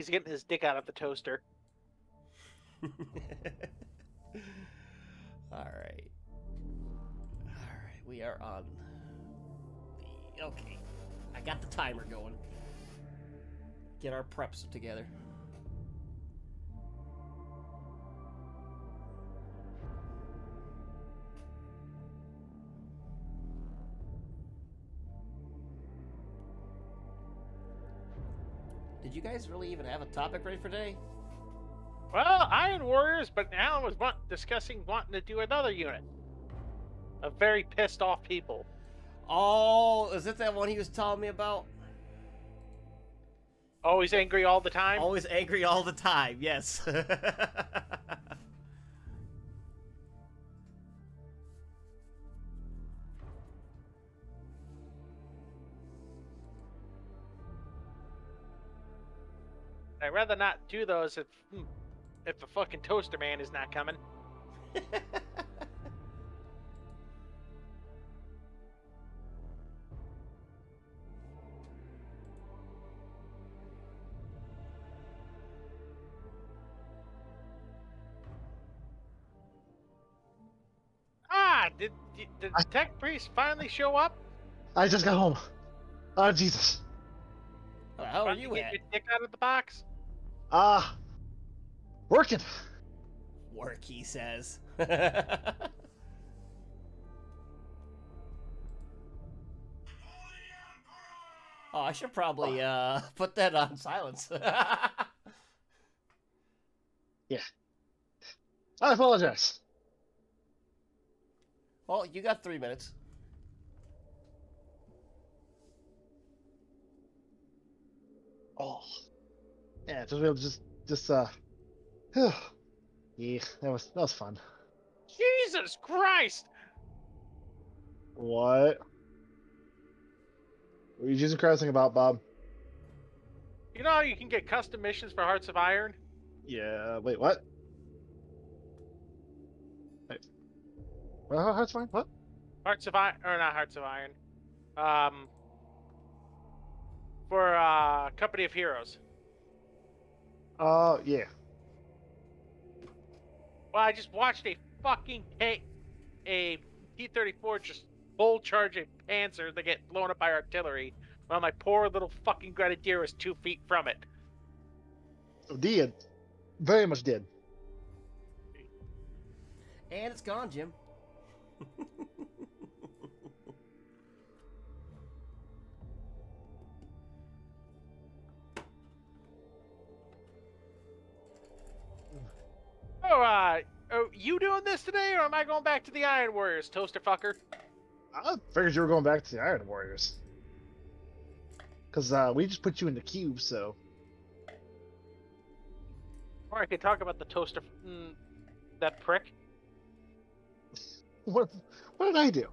He's getting his dick out of the toaster. All right. We are on. Okay. I got the timer going. Get our preps together. Did you guys really even have a topic ready for today? Well, Iron Warriors, but Alan was discussing wanting to do another unit of very pissed off people. Oh, is it that one he was telling me about? Always angry all the time? Always angry all the time, yes. I'd rather not do those if the fucking toaster man is not coming. Did the tech priest finally show up? I just got home. Oh, Jesus. How are Finally you get at? your dick out of the box? Working. Work, he says. Oh, I should probably put that on silence. Yeah. I apologize. Well, you got 3 minutes. Oh. Yeah, yeah, that was fun. Jesus Christ! What? What are you Jesus Christing about, Bob? You know how you can get custom missions for Hearts of Iron? Yeah, wait, what? Wait. Well, that's fine. What? Hearts of Iron, or not Hearts of Iron. For Company of Heroes. Yeah. Well, I just watched a fucking T-34 just bull charge a Panzer that get blown up by artillery, while my poor little fucking Grenadier was 2 feet from it. Oh, did. Very much did. And it's gone, Jim. Are you doing this today, or am I going back to the Iron Warriors, toaster fucker? I figured you were going back to the Iron Warriors. Because we just put you in the cube, so. Or I could talk about the toaster, that prick. What did I do?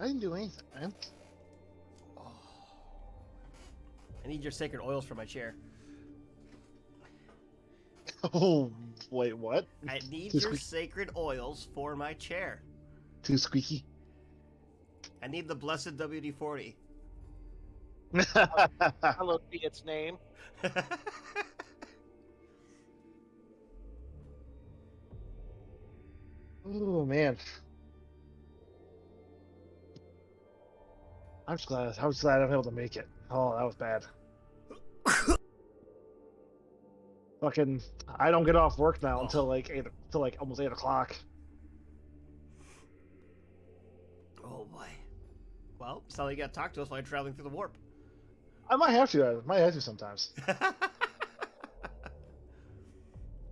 I didn't do anything, man. I need your sacred oils for my chair. Oh, wait, what? I need Too your squeaky. sacred oils for my chair. Too squeaky. I need the blessed WD-40. Hallowed be its name. Oh, man. I was glad I'm able to make it. Oh, that was bad. Fucking, I don't get off work now until like almost 8 o'clock. Oh boy. Well, so you got to talk to us while you're traveling through the warp. I might have to. Sometimes. All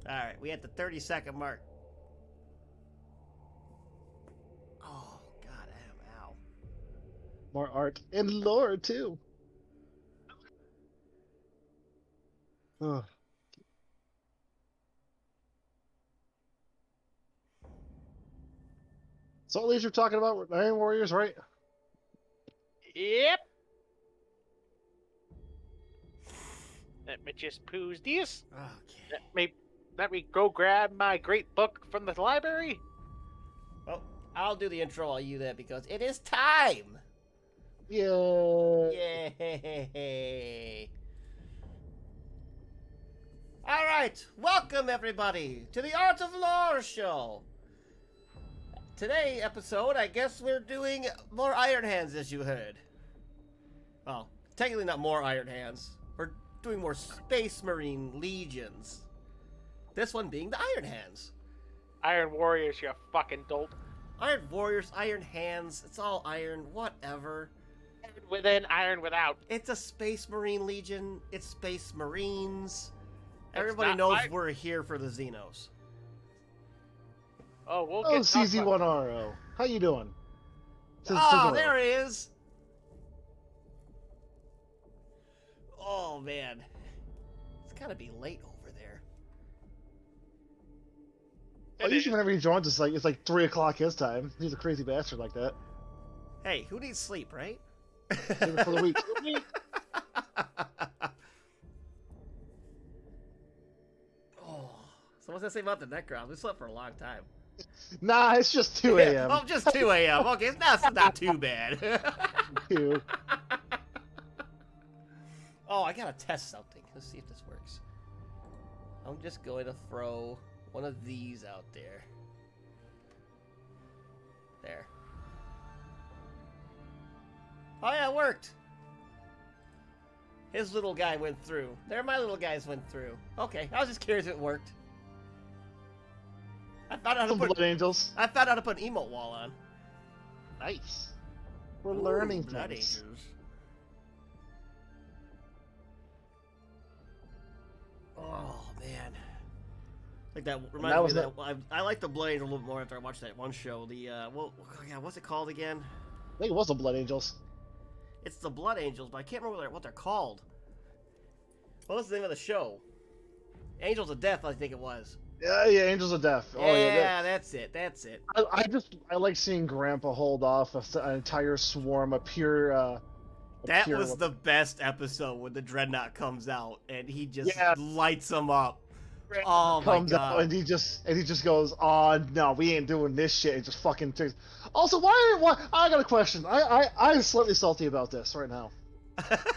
right, we at the 30-second mark. Oh god, ow. More art and lore too. Ugh. So at least you're talking about Iron Warriors, right? Yep. Let me just pooze this. Okay. Let me go grab my great book from the library. Well, I'll do the intro while you do that because it is time Yeah. Yay! All right, welcome everybody to the Art of Lore show. Today episode, I guess we're doing more Iron Hands, as you heard. Well, technically not more Iron Hands. We're doing more Space Marine Legions. This one being the Iron Hands. Iron Warriors, you fucking dolt. Iron Warriors, Iron Hands, it's all iron, whatever. Iron within, iron without. It's a Space Marine Legion, it's Space Marines. It's Everybody not knows iron. we're here for the Xenos. Oh, we'll Oh, get talk about- CZ1RO. How you doing? Oh, there he is! Oh, man. It's gotta be late over there. Oh, It usually is. whenever he joins, it's like 3 o'clock his time. He's a crazy bastard like that. Hey, who needs sleep, right? Even for the week. Oh, so what's that say about the Necrons? We slept for a long time. Nah, it's just 2 a.m. Oh, just 2 a.m. Okay, that's not too bad. Two. Oh, I gotta test something. Let's see if this works. I'm just going to throw one of these out there. There. Oh yeah, it worked. His little guy went through. There, my little guys went through. Okay, I was just curious if it worked. I found out how Some to Blood put. Angels. I found out how to put an emote wall on. Nice. We're learning Ooh, Blood things. Angels. Oh man, like that reminds That me was of that. I like the Blood Angel a little more after I watched that one show. The what's it called again? I think it was the Blood Angels. It's the Blood Angels, but I can't remember what they're called. What was the name of the show? Angels of Death, I think it was. Yeah, Angels of Death. Oh yeah. Yeah, that's it. That's it. I like seeing Grandpa hold off an entire swarm of pure. That was the best episode when the Dreadnought comes out and he just Yeah. lights them up. Oh my comes out god! and he just goes, "Oh no, we ain't doing this shit." And just fucking takes. Also, why? I got a question. I'm slightly salty about this right now.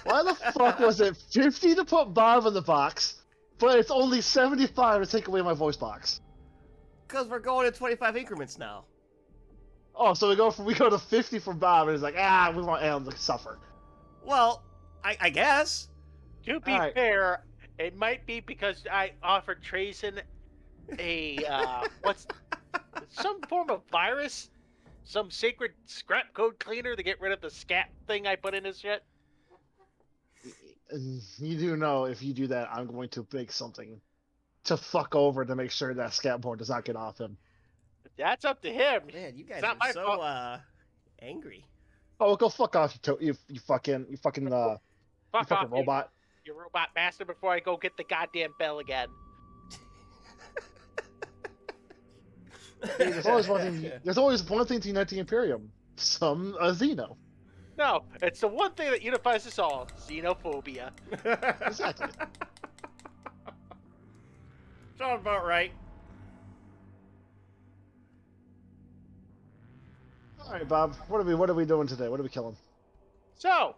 Why the fuck was it 50 to put Bob in the box, but it's only 75 to take away my voice box? Because we're going in 25 increments now. Oh, so we go to 50 for Bob, and it's like, we want Alan to suffer. Well, I guess. To be Alright. fair, it might be because I offered Trayson a some form of virus, some sacred scrap code cleaner to get rid of the scat thing I put in his shit. And you do know if you do that, I'm going to make something to fuck over to make sure that Scatboard does not get off him. That's up to him. Man, you guys It's not are my so fault. angry. Oh, go fuck off, you fucking Fuck off, robot. you robot master! Before I go get the goddamn bell again. There's always one thing. There's always one thing to unite the Imperium. Some Xeno. No, it's the one thing that unifies us all: xenophobia. Exactly. Sounds about right. All right, Bob. What are we doing today? What are we killing? So,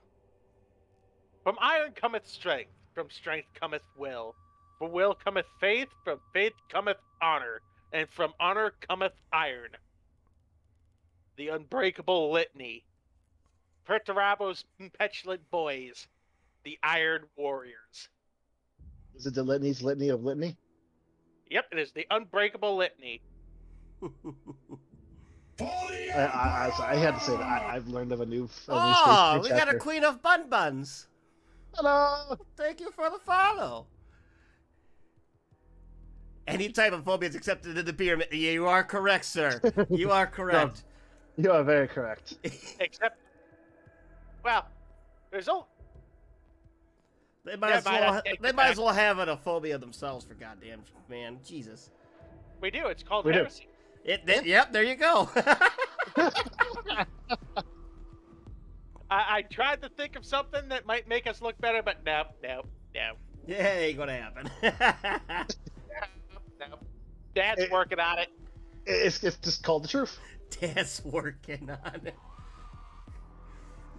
from iron cometh strength, from strength cometh will. From will cometh faith, from faith cometh honor, and from honor cometh iron. The unbreakable litany. Perturabo's petulant boys, the Iron Warriors. Is it the litany of litany? Yep, it is the unbreakable litany. I had to say that I've learned of a new. Oh, we got a chapter. Queen of Bun Buns. Hello. Thank you for the follow. Any type of phobia is accepted in the pyramid. Yeah, you are correct, sir. You are correct. You are very correct. Except, well, there's only. They might, Yeah, as, might well, have to take they it might back. as well have a phobia themselves, for goddamn man. Jesus. We do. It's called We do. heresy. Yep, there you go. I tried to think of something that might make us look better, but no. Yeah, ain't gonna happen. No. Dad's It- working on it. It's just called the truth. Dad's working on it.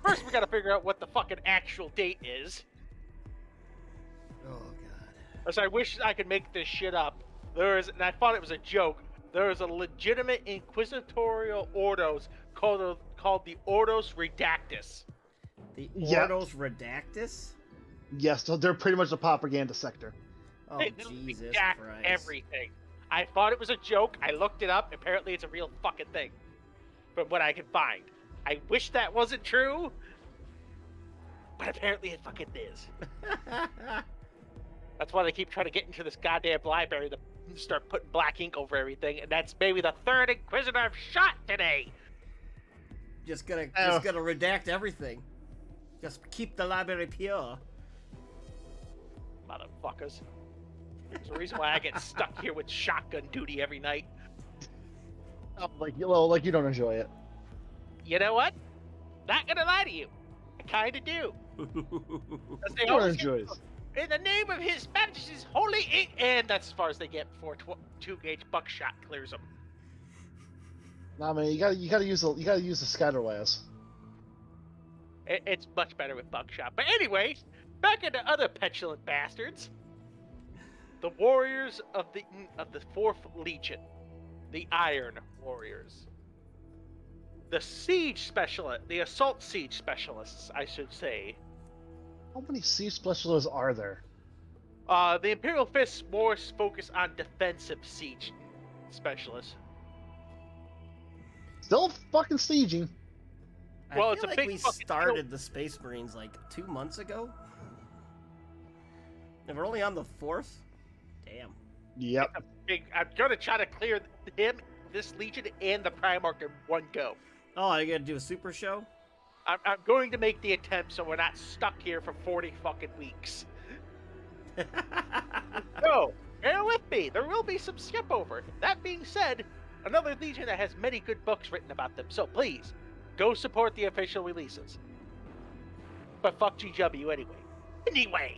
First, we gotta figure out what the fucking actual date is. Oh god. As I wish I could make this shit up. And I thought it was a joke. There is a legitimate inquisitorial Ordos called the Ordos Redactus. The Yeah. Ordos Redactus? Yes, so they're pretty much a propaganda sector. Oh, They Jesus redact Christ. everything. I thought it was a joke. I looked it up. Apparently, it's a real fucking thing. From what I can find. I wish that wasn't true. But apparently it fucking is. That's why they keep trying to get into this goddamn library to start putting black ink over everything. And that's maybe the third Inquisitor I've shot today. just gonna redact everything. Just keep the library pure. Motherfuckers. There's a reason why I get stuck here with shotgun duty every night. Like you don't enjoy it. You know what? Not gonna lie to you. I kinda do. 'Cause they Everyone always enjoys. in the name of His Majesty's holy ink, and that's as far as they get before 2-gauge buckshot clears them. Nah, man, you gotta use the scatterwares. It's much better with buckshot. But anyway, back into other petulant bastards. The warriors of the 4th Legion, the Iron Warriors. The the assault siege specialists, I should say. How many siege specialists are there? The Imperial Fists more focus on defensive siege specialists. Still fucking sieging. Well, I it's feel a like big we fucking started the Space Marines like 2 months ago. And we're only on the 4th? Damn. Yep. I'm gonna try to clear this Legion, and the Primarch in one go. Oh, are you gonna do a super show? I'm going to make the attempt so we're not stuck here for 40 fucking weeks. So, bear with me. There will be some skip over. That being said, another Legion that has many good books written about them. So please, go support the official releases. But fuck GW anyway. Anyway.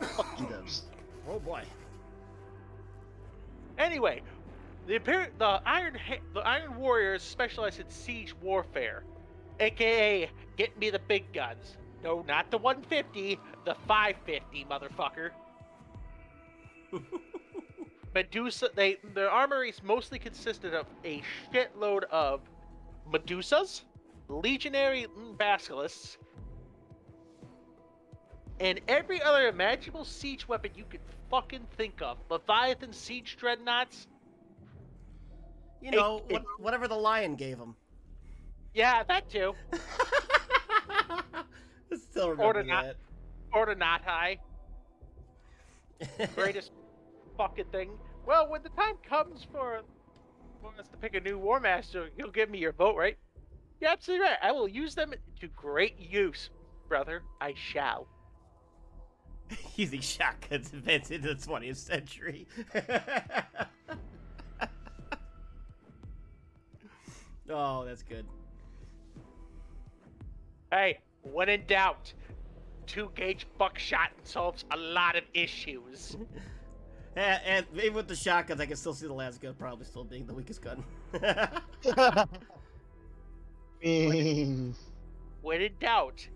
Fuck you devs. Oh boy. Anyway, the Iron Warriors specialize in siege warfare, aka get me the big guns. No, not the 150, the 550, motherfucker. Medusa. Their armories mostly consisted of a shitload of Medusas, Legionary Basilisks, and every other imaginable siege weapon you could fucking think of. Leviathan siege dreadnoughts. You know, whatever the lion gave him. Yeah, that too. I still remember Ordinat- that. Ordinati. Greatest fucking thing. Well, when the time comes for us to pick a new War Master, you'll give me your vote, right? You're absolutely right. I will use them to great use, brother. I shall. Using shotguns invented in the 20th century. Oh, that's good. Hey, when in doubt, 2-gauge buckshot solves a lot of issues. And even with the shotguns, I can still see the last gun probably still being the weakest gun. I mean, When in doubt,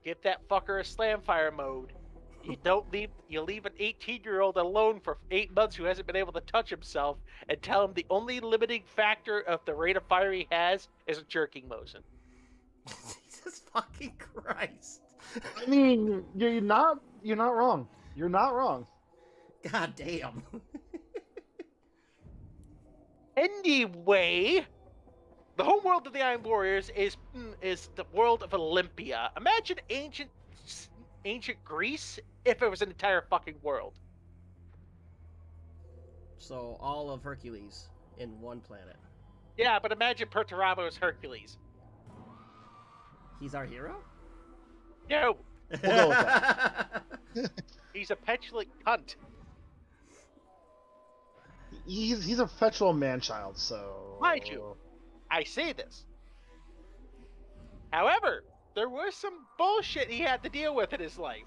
give that fucker a slam fire mode. You leave an 18-year-old alone for 8 months who hasn't been able to touch himself, and tell him the only limiting factor of the rate of fire he has is a jerking motion. Jesus fucking Christ. I mean, you're not wrong. You're not wrong. God damn. Anyway, the home world of the Iron Warriors is the world of Olympia. Imagine ancient Greece if it was an entire fucking world. So all of Hercules in one planet. Yeah, but imagine Perturabo as Hercules. He's our hero? No, We'll go with that. he's a petulant cunt. He's a perpetual man-child, so. Mind you. I say this. However, there was some bullshit he had to deal with in his life.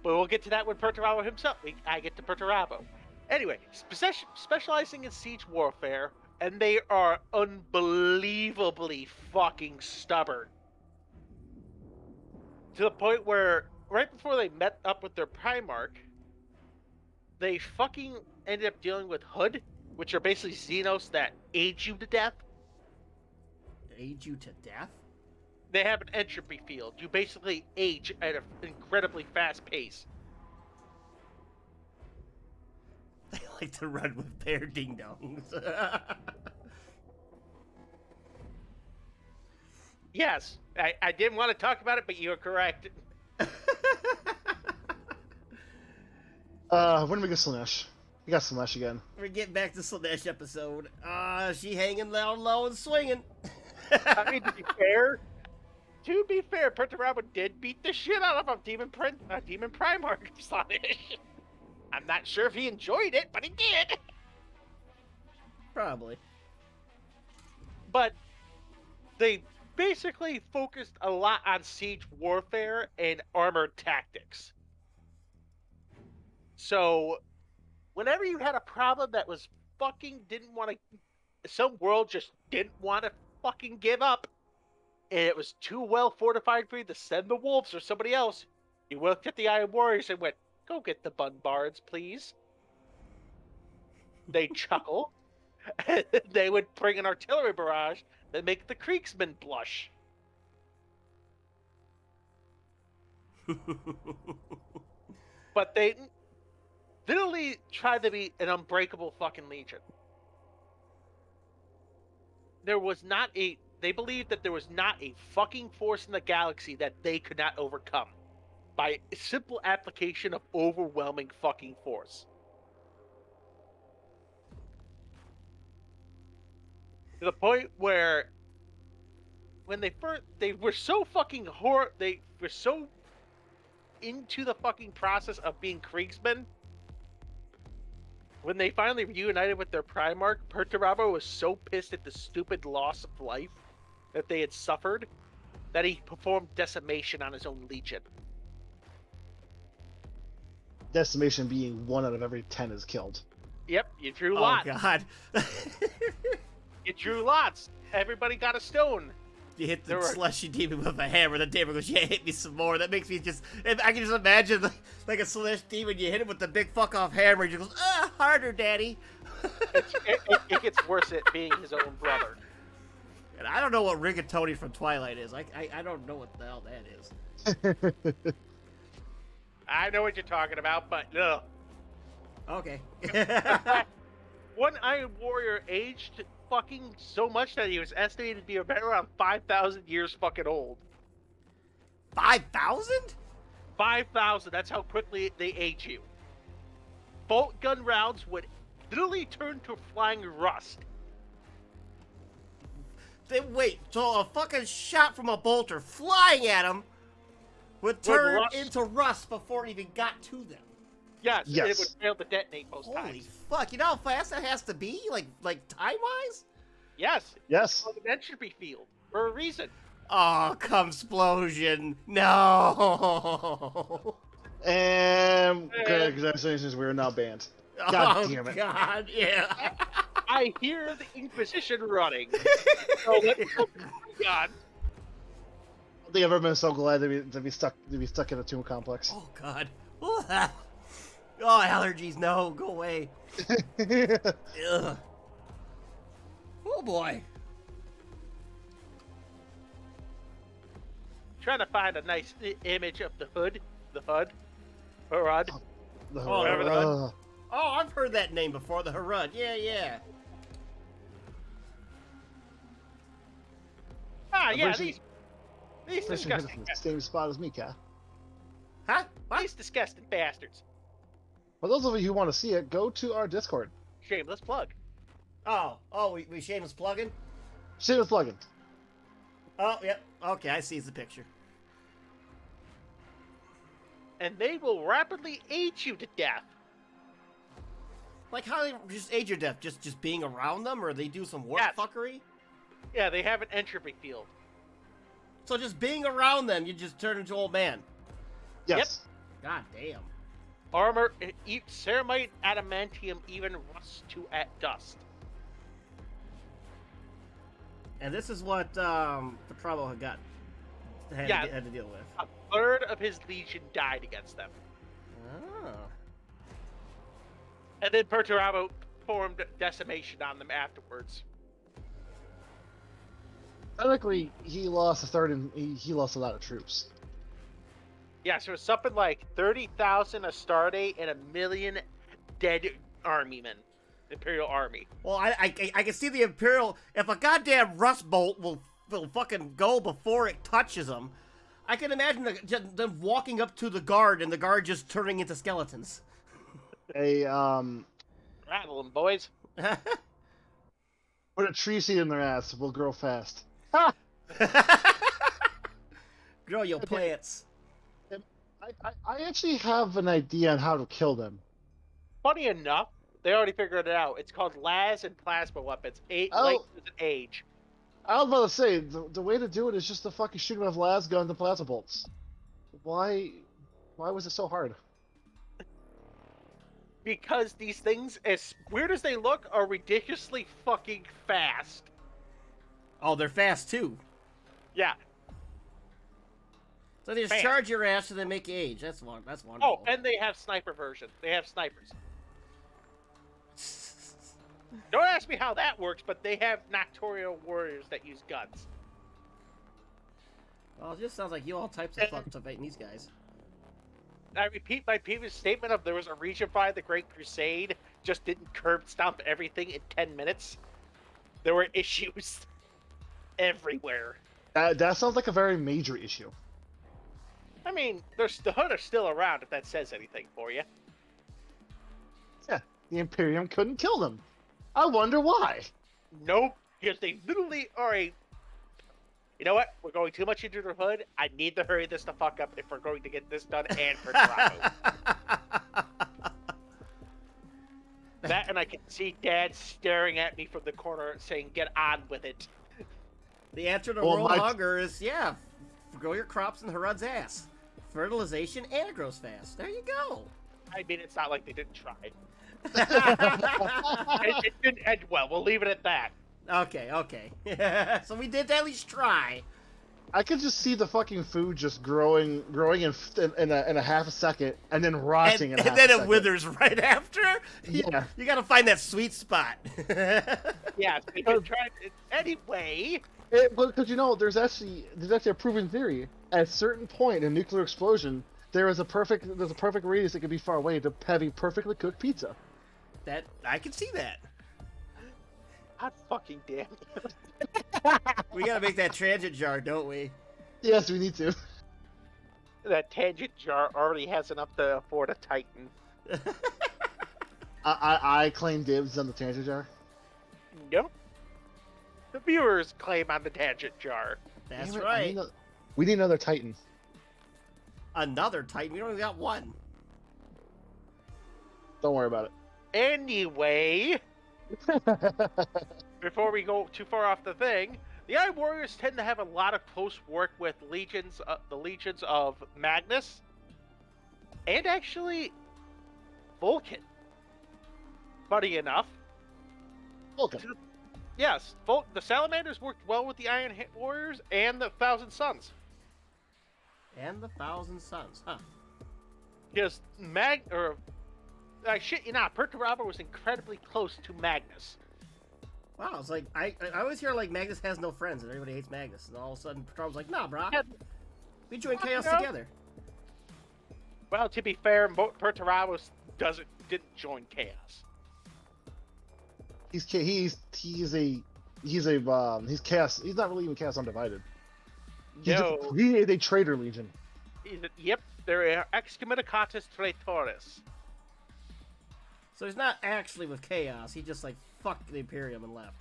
But we'll get to that when Perturabo himself. I get to Perturabo. Anyway, specializing in siege warfare, and they are unbelievably fucking stubborn. To the point where, right before they met up with their Primarch, they fucking ended up dealing with Hood, which are basically Xenos that age you to death. Age you to death? They have an entropy field. You basically age at an incredibly fast pace. They like to run with bear ding-dongs. Yes, I didn't want to talk about it, but you're correct. When do we get Slaanesh? We got Slaanesh again. We're getting back to Slaanesh episode. She hanging down low and swinging. I mean, to be fair, Perturabo did beat the shit out of a Demon Primarch Slaanesh. I'm not sure if he enjoyed it, but he did. Probably. But they basically focused a lot on siege warfare and armored tactics. So, whenever you had a problem that was fucking some world just didn't want to fucking give up, and it was too well fortified for you to send the wolves or somebody else, you looked at the Iron Warriors and went, "Go get the Bunbards, please." They chuckle. They would bring an artillery barrage that make the Kriegsmen blush. But they literally tried to be an unbreakable fucking legion. They believed that there was not a fucking force in the galaxy that they could not overcome by a simple application of overwhelming fucking force. To the point where when they were so fucking they were so into the fucking process of being Kriegsmen. When they finally reunited with their Primarch, Perturabo was so pissed at the stupid loss of life that they had suffered that he performed decimation on his own legion. Decimation being 1 out of every 10 is killed. Yep, you drew lots. Oh, God. You drew lots. Everybody got a stone. You hit the slushy demon with a hammer, the demon goes, "Yeah, hit me some more." That makes me I can just imagine like a slush demon, you hit him with the big fuck off hammer, and he goes, harder, daddy. It gets worse at being his own brother. And I don't know what Rigatoni from Twilight is. I don't know what the hell that is. I know what you're talking about, but no. Okay. One Iron Warrior aged fucking so much that he was estimated to be around 5,000 years fucking old. 5,000? 5,000. That's how quickly they age you. Bolt gun rounds would literally turn to flying rust. Wait, so a fucking shot from a bolter flying at him would turn into rust before it even got to them. Yes, yes. And it would fail to detonate most times. Holy fuck, you know how fast that has to be? Like time-wise? Yes. Yes. It's an entropy field for a reason. Oh, come explosion. No. And congratulations, we are now banned. God damn it. God, yeah. I hear the Inquisition running. So let's God. I don't think I've ever been so glad to be stuck in a tomb complex. Oh, God. Oh, allergies, no, go away. Ugh. Oh, boy. Trying to find a nice image of the Hood. The Hud. Harad. Whatever the Hud. Oh, I've heard that name before, the Harad. Yeah. Ah, yeah, these disgusting same spot as me, Kat. Huh? What? These disgusting bastards. For those of you who want to see it, go to our Discord. Shameless plug. Oh, we shameless plugging? Shameless plugin. Oh, yep. Okay, I see the picture. And they will rapidly age you to death. Like how they just age your death? Just being around them, or they do some warp fuckery? Yeah, they have an entropy field. So just being around them, you just turn into old man. Yes. Yep. God damn. Armor, ceramite, adamantium, even rust to at dust. And this is what Perturabo had to deal with. A third of his legion died against them. Oh. And then Perturabo performed decimation on them afterwards. Technically, he lost a third, and he lost a lot of troops. Yeah, so it's something like 30,000 Astarte and 1 million dead armymen. Imperial Army. Well, I can see the Imperial. If a goddamn rust bolt will fucking go before it touches them, I can imagine them walking up to the guard and the guard just turning into skeletons. Rattle them, boys. Put a tree seed in their ass. Will grow fast. Grow your plants. I actually have an idea on how to kill them. Funny enough, they already figured it out. It's called las and plasma weapons. Like an age. I was about to say, the way to do it is just to fucking shoot them with las guns and plasma bolts. Why was it so hard? Because these things, as weird as they look, are ridiculously fucking fast. Oh, they're fast too. Yeah. So they just Fast. charge your ass and then make you age. That's wonderful. Oh, and they have sniper version. They have snipers. Don't ask me how that works, but they have Noctorial warriors that use guns. Well, it just sounds like you all types of fucks are fighting these guys. I repeat my previous statement of there was a region by the Great Crusade, just didn't curb stomp everything in 10 minutes. There were issues everywhere. That sounds like a very major issue. I mean, the Hood are still around, if that says anything for you. Yeah, the Imperium couldn't kill them. I wonder why. Nope, because they literally are a... You know what? We're going too much into the Hood. I need to hurry this the fuck up if we're going to get this done and for Toronto. That, and I can see Dad staring at me from the corner saying, get on with it. The answer to world hunger is, yeah, grow your crops in Harud's ass. Fertilization and it grows fast. There you go. I mean, it's not like they didn't try. It didn't end well. We'll leave it at that. Okay. So we did at least try. I could just see the fucking food just growing in a half a second, and then rotting in a half a second. And then it withers right after. Yeah. You gotta find that sweet spot. Yeah, we can try it anyway. Because there's actually a proven theory. At a certain point in a nuclear explosion, there's a perfect radius that could be far away to have a perfectly cooked pizza. That I can see that. God fucking damn. We gotta make that transit jar, don't we? Yes, we need to. That tangent jar already has enough to afford a Titan. I claim dibs on the tangent jar. Nope. The viewers claim on the tangent jar. That's Damn it, right. We need another Titan. Another Titan? We only got one. Don't worry about Anyway, it. before we go too far off the thing, the Iron Warriors tend to have a lot of close work with the legions of Magnus, and actually Vulcan. Funny enough. Okay. Yes, the Salamanders worked well with the Iron Warriors and the Thousand Sons. And the Thousand Sons, huh? Because I shit you not, Perturabo was incredibly close to Magnus. Wow, it's like I always hear like Magnus has no friends and everybody hates Magnus, and all of a sudden Perturbo's like, nah, brah, we join Chaos together. Well, to be fair, Perturabo didn't join Chaos. He's chaos. He's not really even chaos undivided. He is a traitor legion. Yep, they're excommunicatus traitores. So he's not actually with Chaos. He just like fucked the Imperium and left.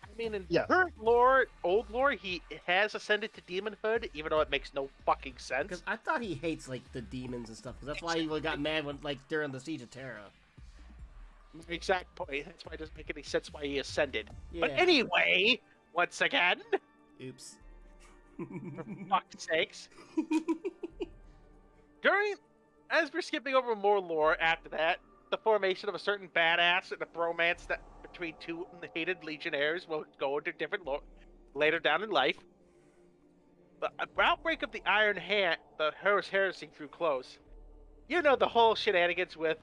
I mean, in current lore, old lore, he has ascended to demonhood, even though it makes no fucking sense. Because I thought he hates like the demons and stuff. Because that's why he got mad when during the Siege of Terra. Exact point. That's why it doesn't make any sense why he ascended. Yeah. But anyway, once again, Oops. for fuck's sakes. As we're skipping over more lore after that, the formation of a certain badass and a bromance between two hated legionnaires will go into different lore. later down in life. The outbreak of the Iron Hand, the Horus Heresy drew close. You know the whole shenanigans with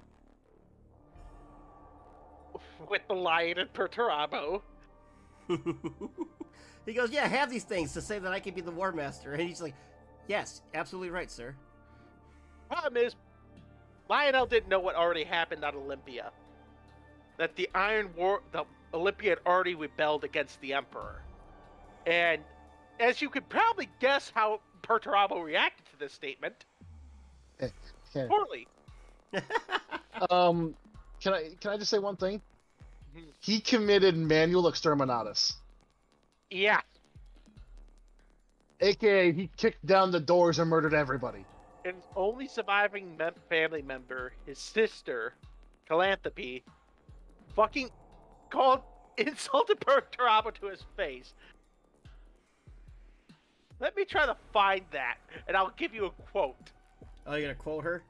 the Lion and Perturabo. He goes, yeah, have these things to say that I can be the War Master. And he's like, yes, absolutely right, sir. Problem is, Lionel didn't know what already happened on Olympia. That the Olympia had already rebelled against the Emperor. And as you could probably guess how Perturabo reacted to this statement. Okay. Poorly. Can I just say one thing? He committed manual exterminatus. Yeah. AKA, he kicked down the doors and murdered everybody. And his only surviving family member, his sister, Philanthropy, fucking insulted Perturabo to his face. Let me try to find that, and I'll give you a quote. Oh, you're gonna quote her?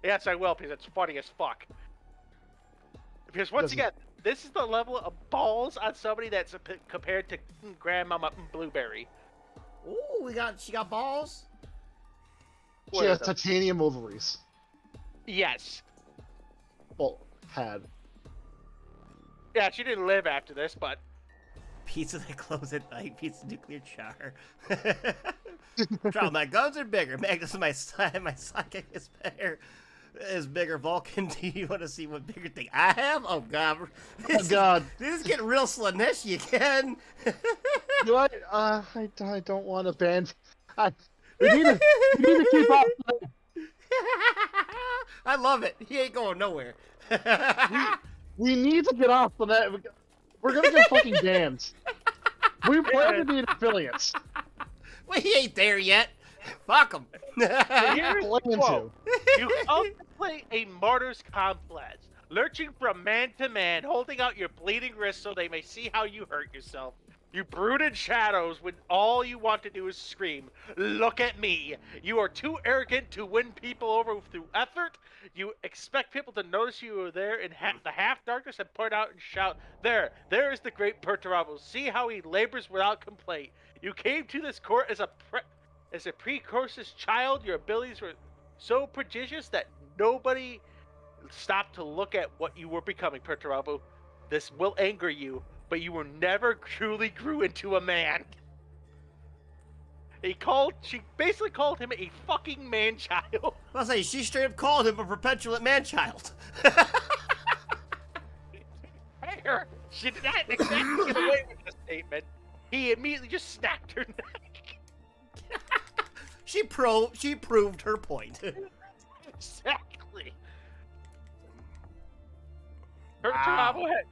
Yes, I will, because it's funny as fuck. Because once again, this is the level of balls on somebody that's compared to Grandmama Blueberry. Ooh, she got balls? She has titanium ovaries. Yes. Well, had. Yeah, she didn't live after this, but... Pizza that close at night, pizza nuclear char. My guns are bigger. Magnus, my psychic is bigger. Vulcan, do you want to see what bigger thing I have? Oh god. Oh god. This is getting real Slanesh again. Do I don't want to ban. We need to keep up. I love it. He ain't going nowhere. We need to get off the net. We're gonna get fucking banned. We plan to be affiliates. Well, he ain't there yet. Fuck him. Here's the Plan quote. You contemplate a martyr's complex, lurching from man to man, holding out your bleeding wrists so they may see how you hurt yourself. You brood in shadows when all you want to do is scream, "Look at me!" You are too arrogant to win people over through effort. You expect people to notice you are there in the half darkness and point out and shout, there is the great Perturabo. See how he labors without complaint. You came to this court as a precocious child. Your abilities were so prodigious that nobody stopped to look at what you were becoming, Perturabo. This will anger you, but you were never truly grew into a man. She basically called him a fucking man-child. I'll say, she straight up called him a perpetual man-child. She did not exactly get away with the statement. He immediately just snapped her neck. She proved her point. Exactly. Perturabo had...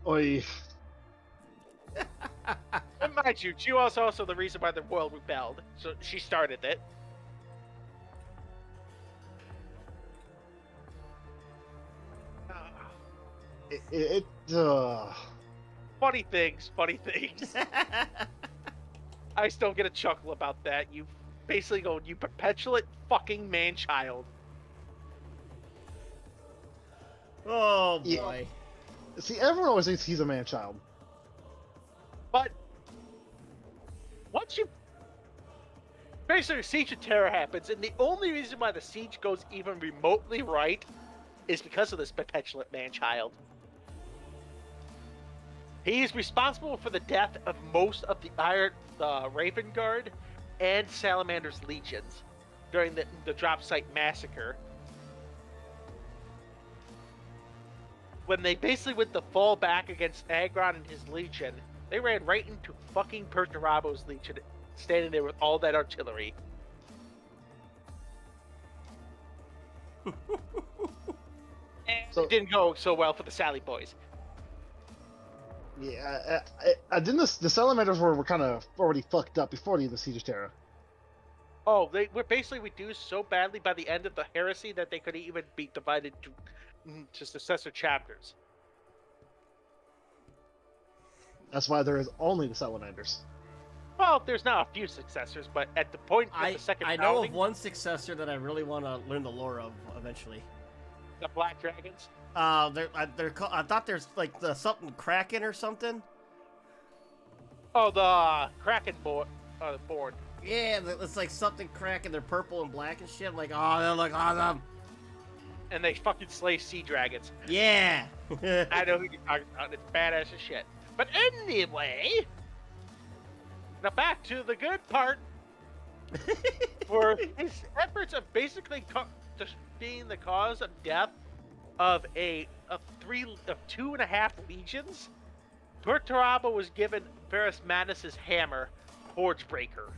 Oi. And mind you, she was also the reason why the world rebelled. So she started it. Funny things. I still get a chuckle about that. You basically go, you perpetuate fucking man-child. Oh boy. Yeah. See, everyone always thinks he's a man-child. But once you basically Siege of Terror happens, and the only reason why the siege goes even remotely right is because of this perpetuate man-child. He is responsible for the death of most of the Raven Guard and Salamander's legions during the drop site massacre. When they basically went to fall back against Agron and his legion, they ran right into fucking Perturabo's legion, standing there with all that artillery. And it didn't go so well for the Sally boys. Yeah, didn't the Salamanders were kind of already fucked up before the Siege of Terra. Oh, they were basically reduced so badly by the end of the heresy that they couldn't even be divided to successor chapters. That's why there is only the Salamanders. Well, there's now a few successors, but at the point of the second I know founding, of one successor that I really want to learn the lore of eventually. the Black Dragons. I thought there's like something Kraken or something. Oh, the Kraken board. Yeah, it's like something cracking. They're purple and black and shit. I'm like, oh, they look awesome. And they fucking slay sea dragons. Yeah. I know who you're talking about. It's badass as shit. But anyway, now back to the good part. For his efforts of basically just being the cause of death of of 2.5 legions, Perturabo was given Varys Madness's hammer, Forgebreaker.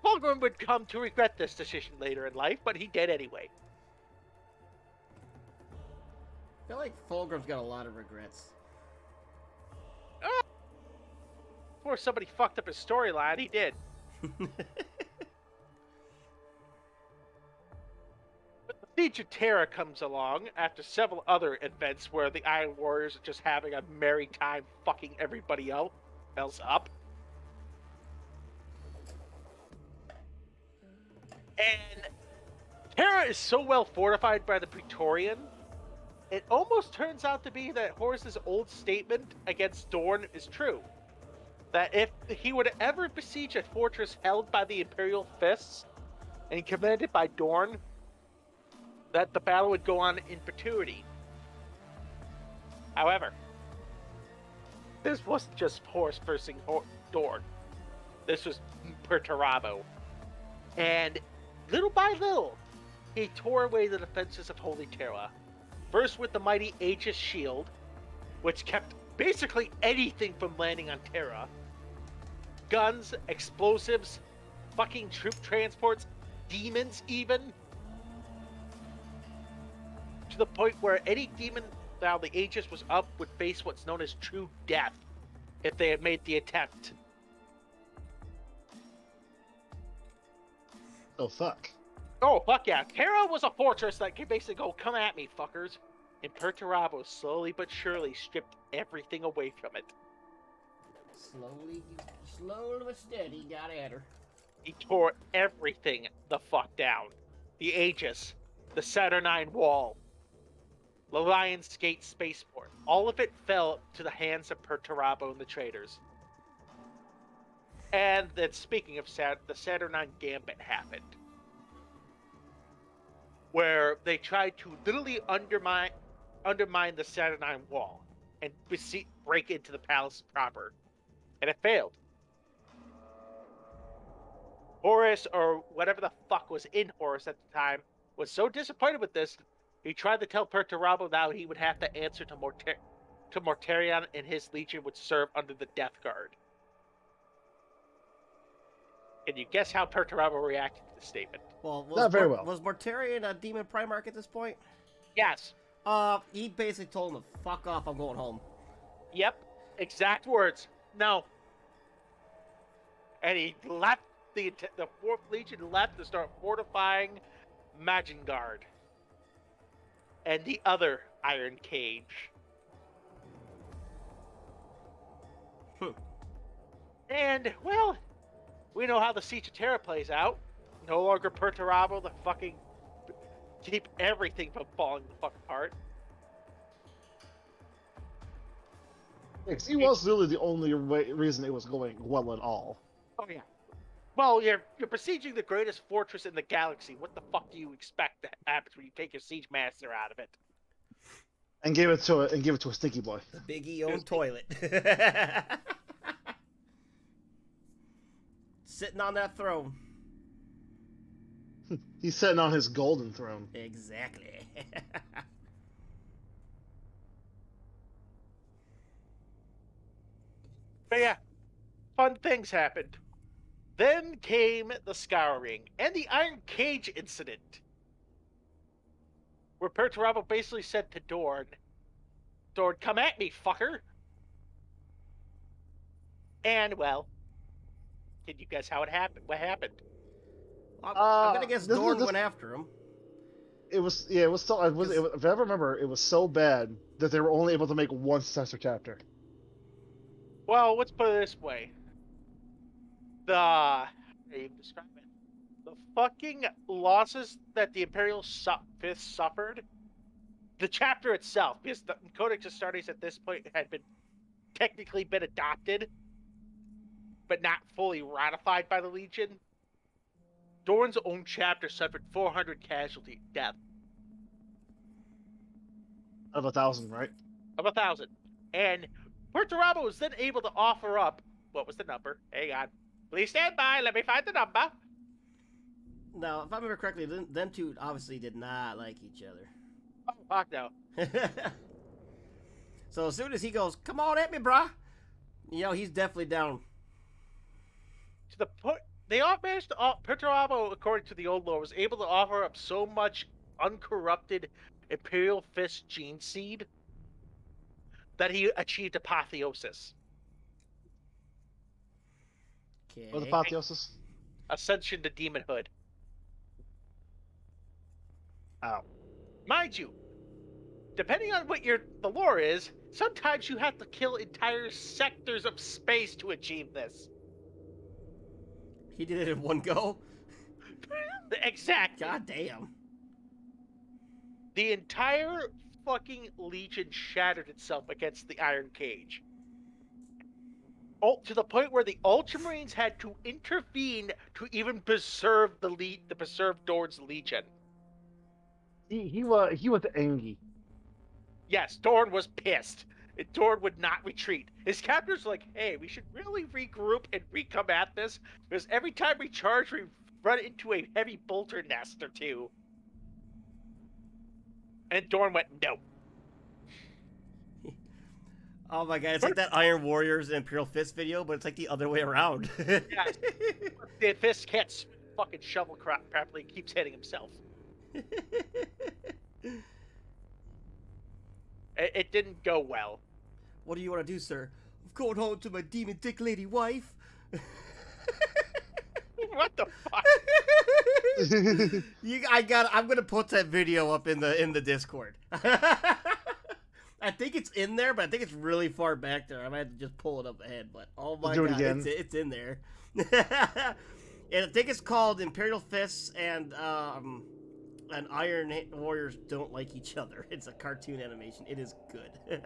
Fulgrim would come to regret this decision later in life, but he did anyway. I feel like Fulgrim's got a lot of regrets. Before somebody fucked up his storyline, he did. But the Siege of Terra comes along after several other events where the Iron Warriors are just having a merry time fucking everybody else up. And Terra is so well fortified by the Praetorian, it almost turns out to be that Horus's old statement against Dorne is true. That if he would ever besiege a fortress held by the Imperial Fists and commanded by Dorne, that the battle would go on in perpetuity. However, this wasn't just Horus versus Dorne. This was Perturabo. And little by little, he tore away the defenses of Holy Terra. First with the mighty Aegis Shield, which kept basically anything from landing on Terra. Guns, explosives, fucking troop transports, demons even. To the point where any demon now the Aegis was up would face what's known as true death if they had made the attempt. Oh, fuck. Oh, fuck yeah. Terra was a fortress that could basically go, come at me, fuckers. And Perturabo slowly but surely stripped everything away from it. Slowly but steady, got at her. He tore everything the fuck down. The Aegis, the Saturnine Wall, the Lion's Gate Spaceport. All of it fell to the hands of Perturabo and the traitors. And then speaking of the Saturnine Gambit happened. Where they tried to literally undermine the Saturnine Wall and break into the palace proper. And it failed. Horus, or whatever the fuck was in Horus at the time, was so disappointed with this, he tried to tell Perturabo that he would have to answer to Mortarion and his legion would serve under the Death Guard. Can you guess how Perturabo reacted to the statement? Well, Not very well. Was Mortarion a demon Primarch at this point? Yes. He basically told him to fuck off, I'm going home. Yep. Exact words. No. And he left, the 4th Legion left to start fortifying Magengard. And the other Iron Cage. And, well, we know how the Siege of Terra plays out. No longer Perturabo to fucking keep everything from falling the fuck apart. Because he was really the only reason it was going well at all. Oh yeah. Well, you're besieging the greatest fortress in the galaxy. What the fuck do you expect that happens when you take your siege master out of it? And give it to a stinky boy. The Biggie own toilet. Sitting on that throne. He's sitting on his golden throne. Exactly. But yeah, fun things happened. Then came the Scouring and the Iron Cage incident, where Perturabo basically said to Dorne, come at me, fucker. And, well, can you guess how it happened? What happened? I'm gonna guess Dorne went after him. It was so. If I ever remember, it was so bad that they were only able to make one successor chapter. Well, let's put it this way. How do you describe it? The fucking losses that the Imperial Fists suffered, the chapter itself, because the Codex Astartes at this point had been technically been adopted, but not fully ratified by the Legion. Dorne's own chapter suffered 400 casualty deaths Out of 1,000, right? of 1,000. And Perturabo was then able to offer up, what was the number? Hang on. Please stand by, let me find the number. Now, if I remember correctly, them two obviously did not like each other. Oh, fuck no. So as soon as he goes, come on at me, brah, he's definitely down. To the point, they all managed to, Perturabo, according to the old lore, was able to offer up so much uncorrupted Imperial Fist gene seed that he achieved apotheosis. Okay. What's apotheosis? Ascension to demonhood. Ow. Mind you, depending on what the lore is, sometimes you have to kill entire sectors of space to achieve this. He did it in one go? Exactly. God damn. The entire fucking Legion shattered itself against the Iron Cage. To the point where the Ultramarines had to intervene to even preserve the preserve Dorne's Legion. He was angry. Yes, Dorne was pissed. And Dorne would not retreat. His captors were like, hey, we should really regroup and recombat this, because every time we charge, we run into a heavy bolter nest or two. And Dorne went, no. Oh my god, it's like that Iron Warriors and Imperial Fist video, but it's like the other way around. Yes. The Fist can't fucking shovel crap properly, he keeps hitting himself. It didn't go well. What do you want to do, sir? I'm going home to my demon dick lady wife. What the fuck? I'm gonna put that video up in the Discord. I think it's in there, but I think it's really far back there. I might have to just pull it up ahead. But oh my god, it's in there. And I think it's called Imperial Fists and Iron Warriors Don't Like Each Other. It's a cartoon animation. It is good.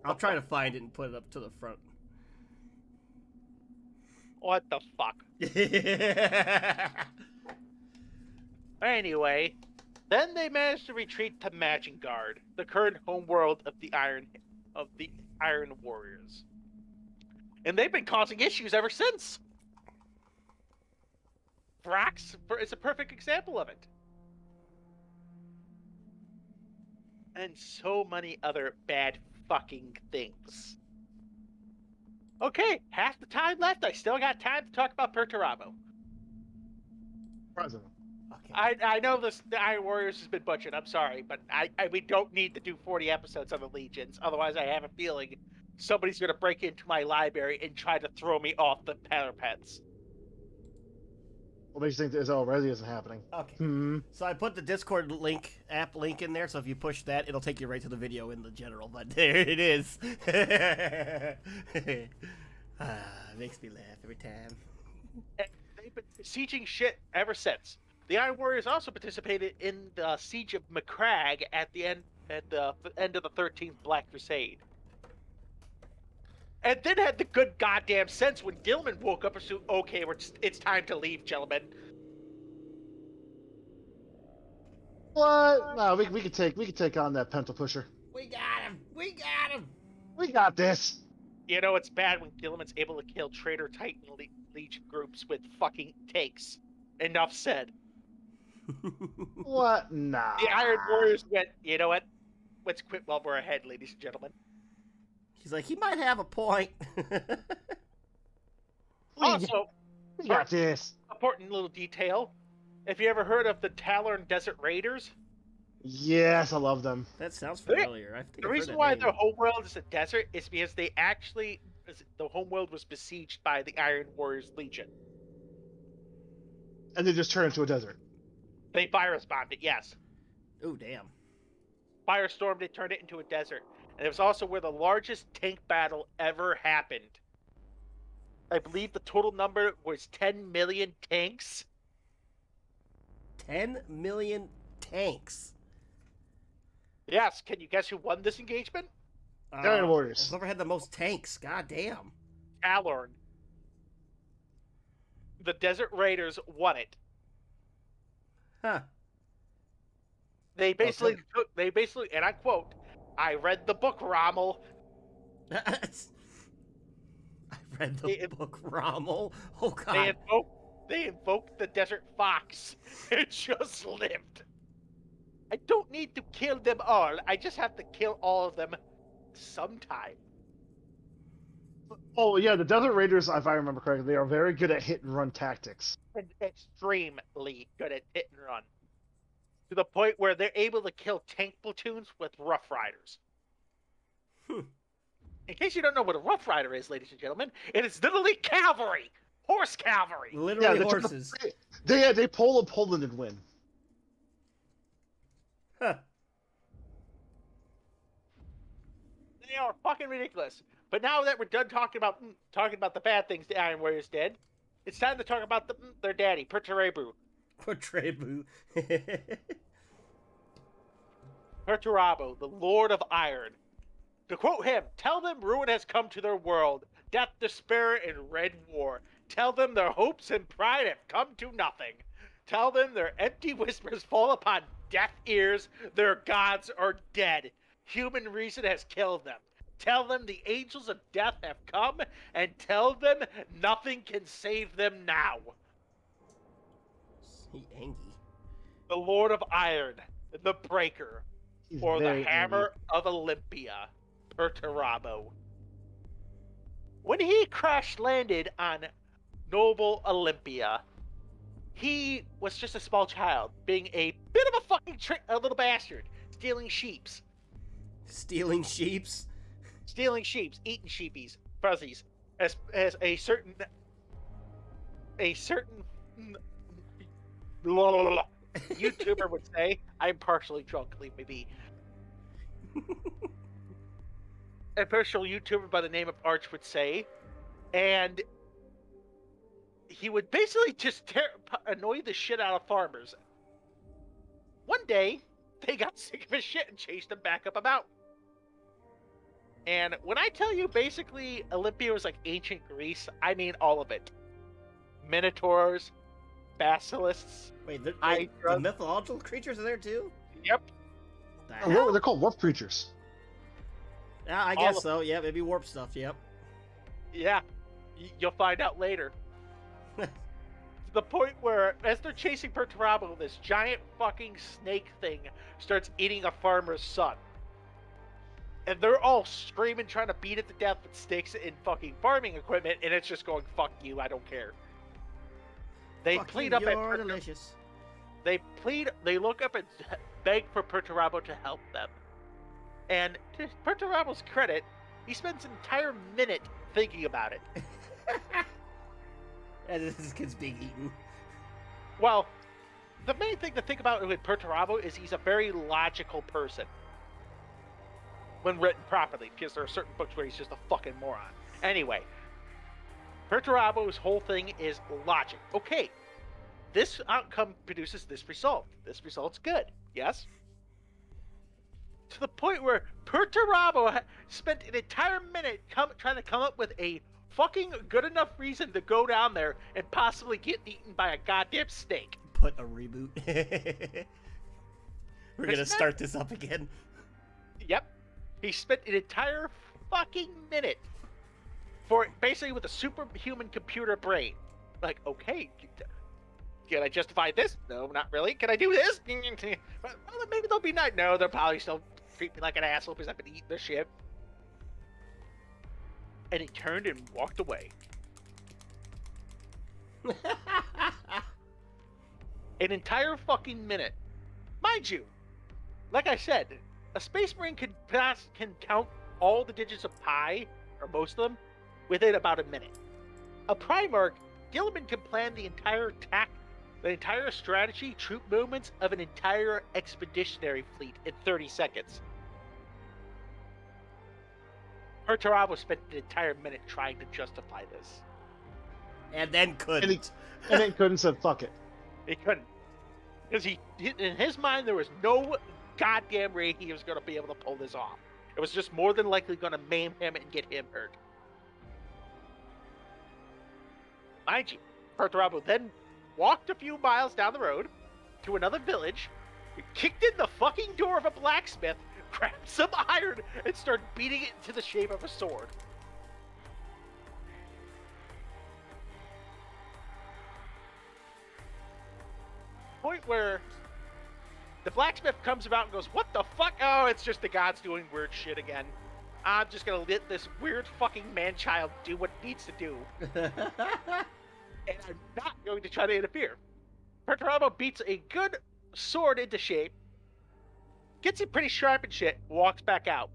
I'll try to find it and put it up to the front. What the fuck? Anyway, then they managed to retreat to Magengard, the current homeworld of the Iron Warriors. And they've been causing issues ever since. Thrax is a perfect example of it. And so many other bad fucking things. Okay, half the time left. I still got time to talk about Perturabo. President. Okay. I know the Iron Warriors has been butchered. I'm sorry, but we don't need to do 40 episodes on the Legions. Otherwise, I have a feeling somebody's going to break into my library and try to throw me off the parapets. What makes you think this already isn't happening? Okay. So I put the Discord app link in there, so if you push that, it'll take you right to the video in the general, but there it is. Makes me laugh every time. And they've been sieging shit ever since. The Iron Warriors also participated in the siege of Macragge at the end of the 13th Black Crusade. And then had the good goddamn sense when Gilman woke up and said, okay, it's time to leave, gentlemen. What? No, we could take on that Pental Pusher. We got him! We got him! We got this. You know it's bad when Gilman's able to kill traitor Titan Legion groups with fucking takes. Enough said. What? Nah. The Iron Warriors went, you know what? Let's quit while we're ahead, ladies and gentlemen. He's like, he might have a point. Also, we got this. Important little detail. Have you ever heard of the Talorn Desert Raiders? Yes, I love them. That sounds familiar. I think The reason why their homeworld is a desert is because the homeworld was besieged by the Iron Warriors Legion. And they just turn into a desert. They virus bombed it, yes. Oh, damn. Firestormed it, turned it into a desert. And it was also where the largest tank battle ever happened. I believe the total number was 10 million tanks. 10 million tanks. Yes, can you guess who won this engagement? Giant warriors. Whoever had the most tanks. God damn. Talorn. The Desert Raiders won it. Huh. They basically and I quote, "I read the book, Rommel." I read the book, Rommel. Oh god. They invoked the Desert Fox. It just lived. I don't need to kill them all. I just have to kill all of them sometime. Oh yeah, the Desert Raiders, if I remember correctly, they are very good at hit and run tactics. And extremely good at hit and run. To the point where they're able to kill tank platoons with Rough Riders. In case you don't know what a Rough Rider is, ladies and gentlemen, it is literally cavalry! Horse cavalry! Literally horses. They pull a Poland and win. Huh. They are fucking ridiculous. But now that we're done talking about the bad things the Iron Warriors did, it's time to talk about their daddy, Perturabo. Perturabo. Perturabo, the Lord of Iron. To quote him, "Tell them ruin has come to their world, death, despair, and red war. Tell them their hopes and pride have come to nothing. Tell them their empty whispers fall upon deaf ears, their gods are dead. Human reason has killed them. Tell them the angels of death have come, and tell them nothing can save them now." He angry. The Lord of Iron, the Breaker, He's or the very Hammer of Olympia, Perturabo. When he crash-landed on noble Olympia, he was just a small child, being a bit of a fucking a little bastard, stealing sheeps. Stealing sheeps? Stealing sheeps, eating sheepies, fuzzies, as a certain YouTuber would say. I'm partially drunk, leave me be. A partial YouTuber by the name of Arch would say, and he would basically just annoy the shit out of farmers. One day, they got sick of his shit and chased him back up a mountain. And when I tell you basically Olympia was like ancient Greece, I mean all of it. Minotaurs, basilisks. Wait, the mythological creatures are there too? Yep. They're called warp creatures. Yeah, I guess so. Yeah, maybe warp stuff. Yep. Yeah. You'll find out later. To the point where, as they're chasing Perturabo, this giant fucking snake thing starts eating a farmer's son. And they're all screaming, trying to beat it to death with sticks and fucking farming equipment, and it's just going, "Fuck you, I don't care." They plead up you're delicious. They look up and beg for Perturabo to help them. And to Perturabo's credit, he spends an entire minute thinking about it. As this kid's being eaten. Well, the main thing to think about with Perturabo is he's a very logical person. When written properly, because there are certain books where he's just a fucking moron. Anyway, Perturabo's whole thing is logic. Okay, this outcome produces this result. This result's good, yes? To the point where Perturabo spent an entire minute trying to come up with a fucking good enough reason to go down there and possibly get eaten by a goddamn snake. Put a reboot. We're gonna start this up again. Yep. He spent an entire fucking minute for basically with a superhuman computer brain. Like, okay, can I justify this? No, not really. Can I do this? Well, maybe they'll be nice. No, they'll probably still treat me like an asshole because I've been eating their shit. And he turned and walked away. An entire fucking minute. Mind you, like I said, a Space Marine can count all the digits of pi, or most of them, within about a minute. A Primarch, Guilliman can plan the entire attack, the entire strategy, troop movements of an entire expeditionary fleet in 30 seconds. Perturabo spent an entire minute trying to justify this. And then couldn't. And then couldn't, said fuck it. He couldn't. Because in his mind, there was no goddamn way he was going to be able to pull this off. It was just more than likely going to maim him and get him hurt. Mind you, Perturabo then walked a few miles down the road to another village, kicked in the fucking door of a blacksmith, grabbed some iron, and started beating it into the shape of a sword. Point where the blacksmith comes about and goes, "What the fuck? Oh, it's just the gods doing weird shit again. I'm just gonna let this weird fucking man-child do what it needs to do. And I'm not going to try to interfere." Perturabo beats a good sword into shape, gets it pretty sharp and shit, walks back out.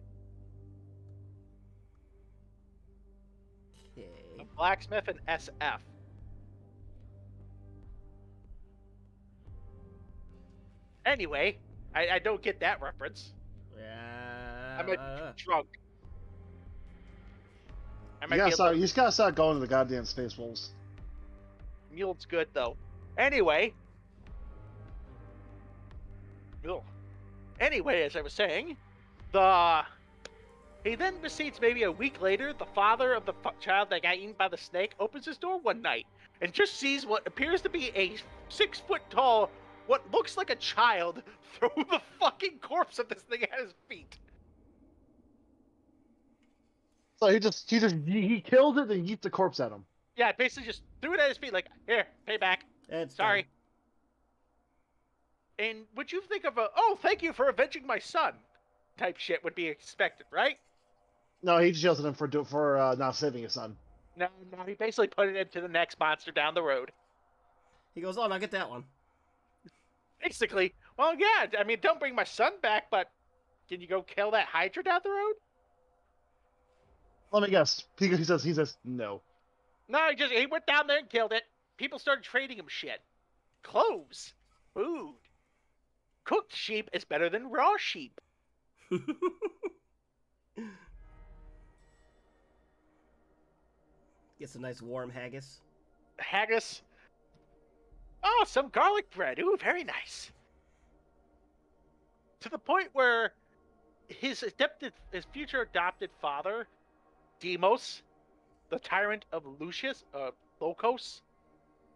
Okay. A blacksmith and SF. Anyway, I don't get that reference. Yeah. I might be drunk. I You might gotta be a start. little... You just gotta start going to the goddamn Space Wolves. Mule's good, though. Anyway. Ugh. Anyway, as I was saying, he then proceeds maybe a week later, the father of the child that got eaten by the snake opens his door one night and just sees what appears to be a 6-foot-tall, what looks like a child, throw the fucking corpse of this thing at his feet. So he killed it and yeet the corpse at him. Yeah, basically just threw it at his feet like, "Here, payback. It's Sorry." done. And would you think of "Oh, thank you for avenging my son" type shit would be expected, right? No, he just yelled at him for not saving his son. No, he basically put it into the next monster down the road. He goes, "Oh, now get that one." Basically, well, yeah, I mean, don't bring my son back, but can you go kill that Hydra down the road? Let me guess. He says no. No, he went down there and killed it. People started trading him shit. Clothes, food. Cooked sheep is better than raw sheep. Gets a nice warm haggis. Haggis. Oh, some garlic bread. Ooh, very nice. To the point where his future adopted father, Deimos, the tyrant of Locos,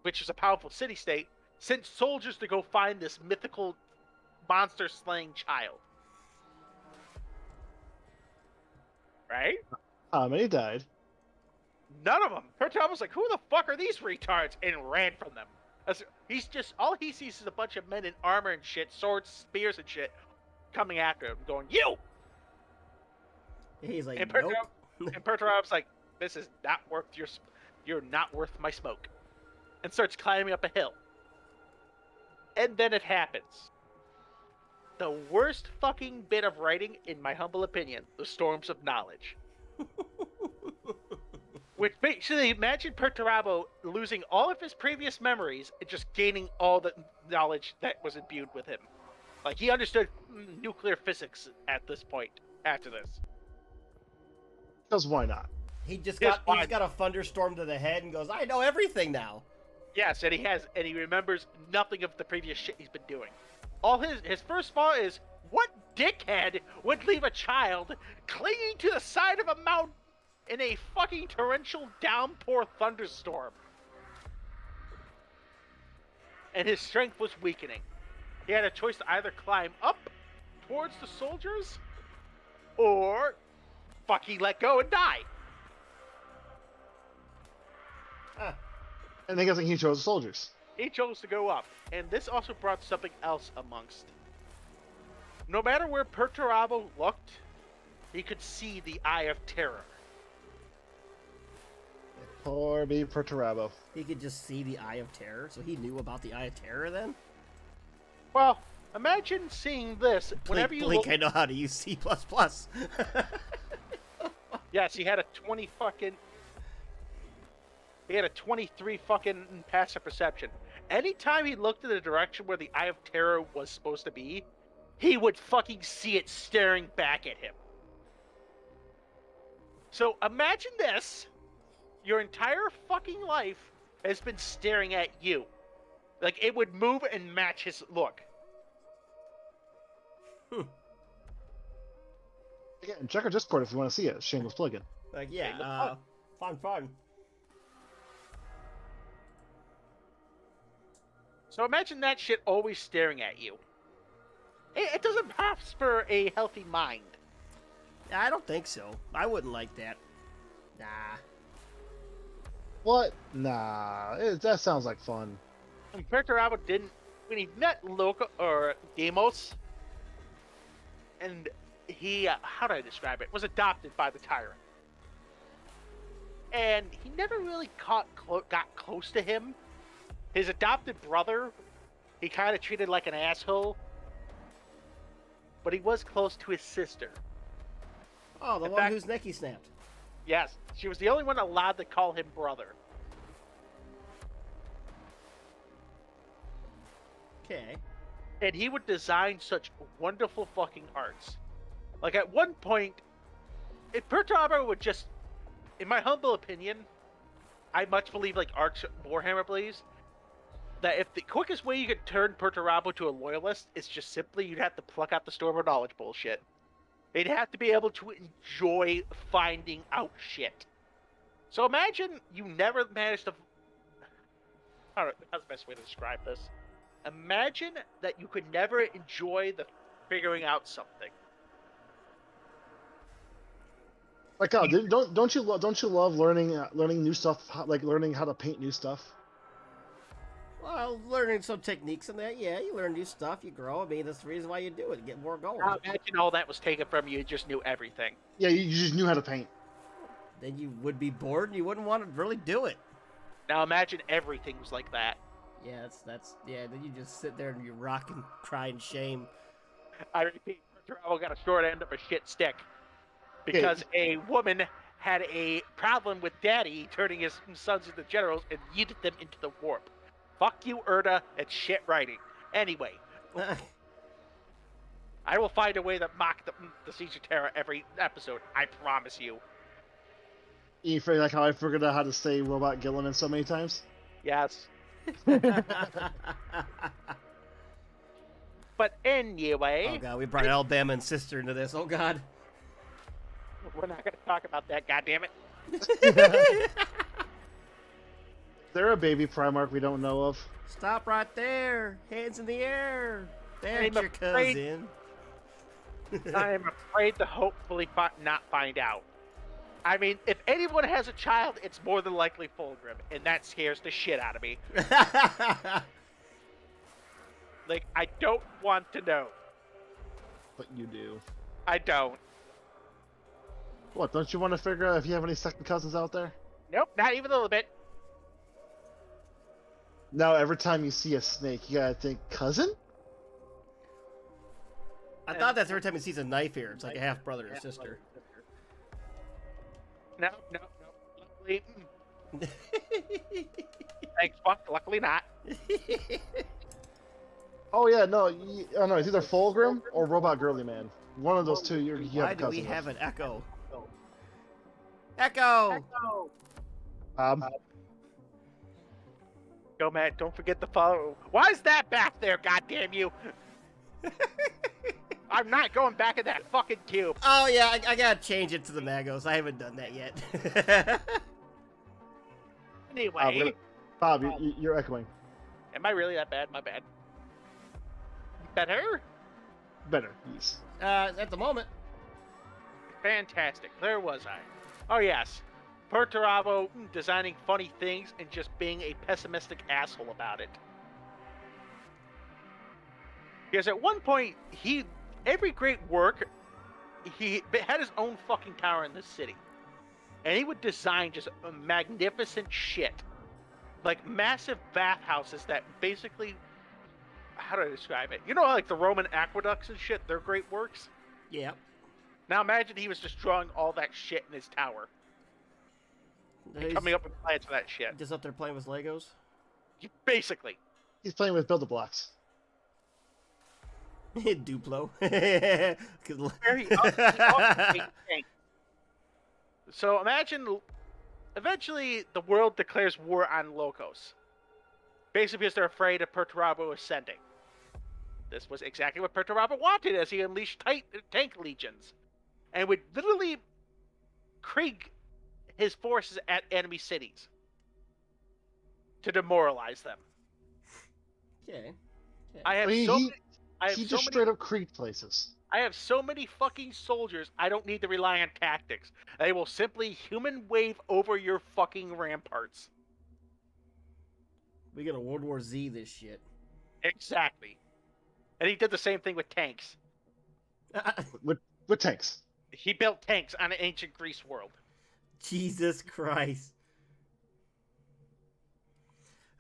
which is a powerful city-state, sent soldiers to go find this mythical monster-slaying child. Right? Many died. None of them. Perturabo was like, "Who the fuck are these retards?" and ran from them. All he sees is a bunch of men in armor and shit, swords, spears and shit, coming after him, going, "You!" He's like, And "Nope." Perturabo's like, "This is not worth you're not worth my smoke," and starts climbing up a hill. And then it happens. The worst fucking bit of writing, in my humble opinion, the Storms of Knowledge. Which basically, imagine Perturabo losing all of his previous memories and just gaining all the knowledge that was imbued with him. Like, he understood nuclear physics at this point, after this. Because why not? He's Yes, got a thunderstorm to the head and goes, "I know everything now." Yes, and he remembers nothing of the previous shit he's been doing. All his first thought is, what dickhead would leave a child clinging to the side of a mountain in a fucking torrential downpour thunderstorm? And his strength was weakening. He had a choice to either climb up towards the soldiers or fucking let go and die. And I guess he chose the soldiers. He chose to go up, and this also brought something else amongst. No matter where Perturabo looked, he could see the Eye of Terror. Poor me, Perturabo. He could just see the Eye of Terror, so he knew about the Eye of Terror then? Well, imagine seeing this whenever you Blink, look... I know how to use C++. Yes, he had a 23 fucking passive perception. Anytime he looked in the direction where the Eye of Terror was supposed to be, he would fucking see it staring back at him. So imagine this. Your entire fucking life has been staring at you. Like, it would move and match his look. Again, check our Discord if you want to see it. Shameless plug-in. Like, Hey, look yeah, fun. So imagine that shit always staring at you. It doesn't prosper a healthy mind. I don't think so. I wouldn't like that. Nah. What? Nah, that sounds like fun. And Perturabo didn't, when he met Loco or Deimos, and he, how do I describe it, was adopted by the tyrant. And he never really got close to him. His adopted brother, he kind of treated like an asshole, but he was close to his sister. Oh, the In one fact- whose neck he snapped. Yes, she was the only one allowed to call him brother. Okay. And he would design such wonderful fucking arts. Like at one point, if Perturabo would just, in my humble opinion, I much believe like Arch Warhammer believes, that if the quickest way you could turn Perturabo to a loyalist is just simply you'd have to pluck out the Storm of Knowledge bullshit. They'd have to be able to enjoy finding out shit. So imagine you never managed to... I don't know, how's the best way to describe this? Imagine that you could never enjoy the figuring out something. Like, oh, don't you love learning new stuff, like learning how to paint new stuff? Well, learning some techniques and that, yeah, you learn new stuff, you grow. I mean, that's the reason why you do it, get more going. Now imagine all that was taken from you, you just knew everything. Yeah, you just knew how to paint. Then you would be bored and you wouldn't want to really do it. Now imagine everything was like that. Yeah, yeah, then you just sit there and you rock and cry in shame. I repeat, Perturabo got a short end of a shit stick. Because a woman had a problem with Daddy turning his sons into generals and yeeted them into the warp. Fuck you, Erda, and shit writing. Anyway, I will find a way to mock the Siege of Terra every episode. I promise you. You feel like how I figured out how to say Robot Gilliman so many times? Yes. But anyway... Oh god, we brought Alabama and sister into this. Oh god. We're not going to talk about that, goddammit. Is there a baby Primarch we don't know of? Stop right there. Hands in the air. There's I'm your afraid- cousin. I am afraid to hopefully not find out. I mean, if anyone has a child, it's more than likely Fulgrim, and that scares the shit out of me. Like, I don't want to know. But you do. I don't. What, don't you want to figure out if you have any second cousins out there? Nope, not even a little bit. Now, every time you see a snake, you gotta think, cousin? I thought that's every time he sees a knife here. It's like a half brother or sister. No. Luckily, thanks, fuck. Luckily not. Oh yeah, no, no, it's either Fulgrim or Robot Girly Man. One of those two, you Why have a do we cousin have with. an echo? Echo! Go, Matt. Don't forget the follow. Why is that back there? Goddamn you! I'm not going back in that fucking cube. Oh yeah, I gotta change it to the Magos. I haven't done that yet. Anyway, Bob, you're echoing. am I really that bad? My bad. Better? Better, yes. At the moment. Fantastic. There was I. Oh, yes. Perturabo designing funny things and just being a pessimistic asshole about it. Because at one point, every great work, he had his own fucking tower in this city. And he would design just magnificent shit. Like massive bathhouses that basically, how do I describe it? You know, like the Roman aqueducts and shit, they're great works? Yeah. Now imagine he was just drawing all that shit in his tower. And coming up with plans for that shit. Just up there playing with Legos. Basically. He's playing with Build-A-Blocks. Duplo. Very ugly thing. So imagine, eventually the world declares war on Locos. Basically because they're afraid of Perturabo ascending. This was exactly what Perturabo wanted as he unleashed tank legions. and would literally Krieg his forces at enemy cities to demoralize them. Okay. I have I mean, so he, many, I have he so just many, straight up creeped places. I have so many fucking soldiers. I don't need to rely on tactics. They will simply human wave over your fucking ramparts. We got a World War Z this shit. Exactly. And he did the same thing with tanks. With tanks. He built tanks on an ancient Greece world. Jesus Christ.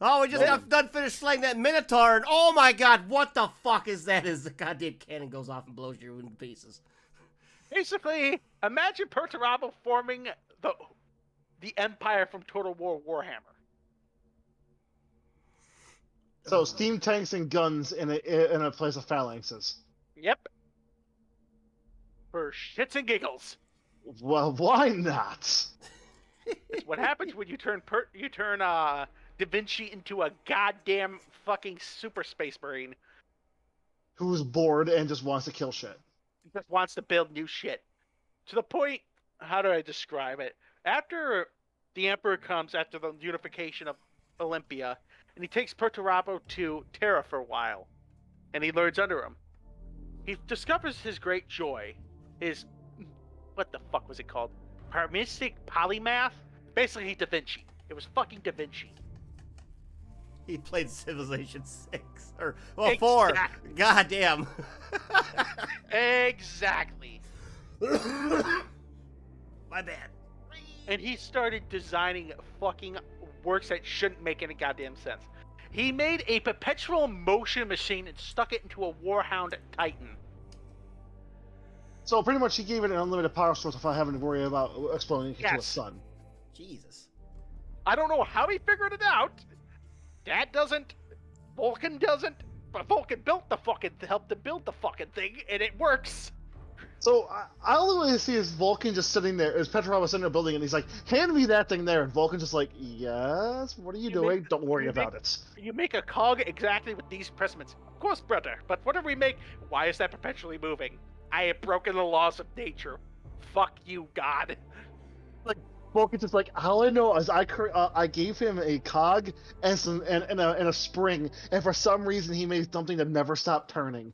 Oh, we just got done finished slaying that Minotaur, and oh my god, what the fuck is that? As the goddamn cannon goes off and blows you into pieces. Basically, imagine Perturabo forming the Empire from Total War Warhammer. So steam tanks and guns in a place of phalanxes. Yep. For shits and giggles. Well, why not? It's what happens when you turn Da Vinci into a goddamn fucking super space marine. Who's bored and just wants to kill shit. He just wants to build new shit. To the point, how do I describe it? After the Emperor comes, after the unification of Olympia, and he takes Perturabo to Terra for a while, and he learns under him. He discovers his great joy, his, what the fuck was it called? Paramistic polymath? Basically Da Vinci. It was fucking Da Vinci. He played Civilization 6. Or, well, 4. God damn. Exactly. My bad. And he started designing fucking works that shouldn't make any goddamn sense. He made a perpetual motion machine and stuck it into a Warhound Titan. So pretty much he gave it an unlimited power source without having to worry about exploding into a Yes. sun. Jesus. I don't know how he figured it out. Dad doesn't. Vulcan doesn't. But Vulcan built the fucking, helped to build the fucking thing, and it works. So I only way see is Vulcan just sitting there, is Perturabo sitting there building, and he's like, "Hand me that thing there," and Vulcan's just like, "Yes, what are you doing? Don't worry about it." You make a cog exactly with these precedents. Of course, brother, but what do we make? Why is that perpetually moving? I have broken the laws of nature. Fuck you, God. Vulcan's just like, all I know is I gave him a cog and some and a spring, and for some reason he made something that never stopped turning.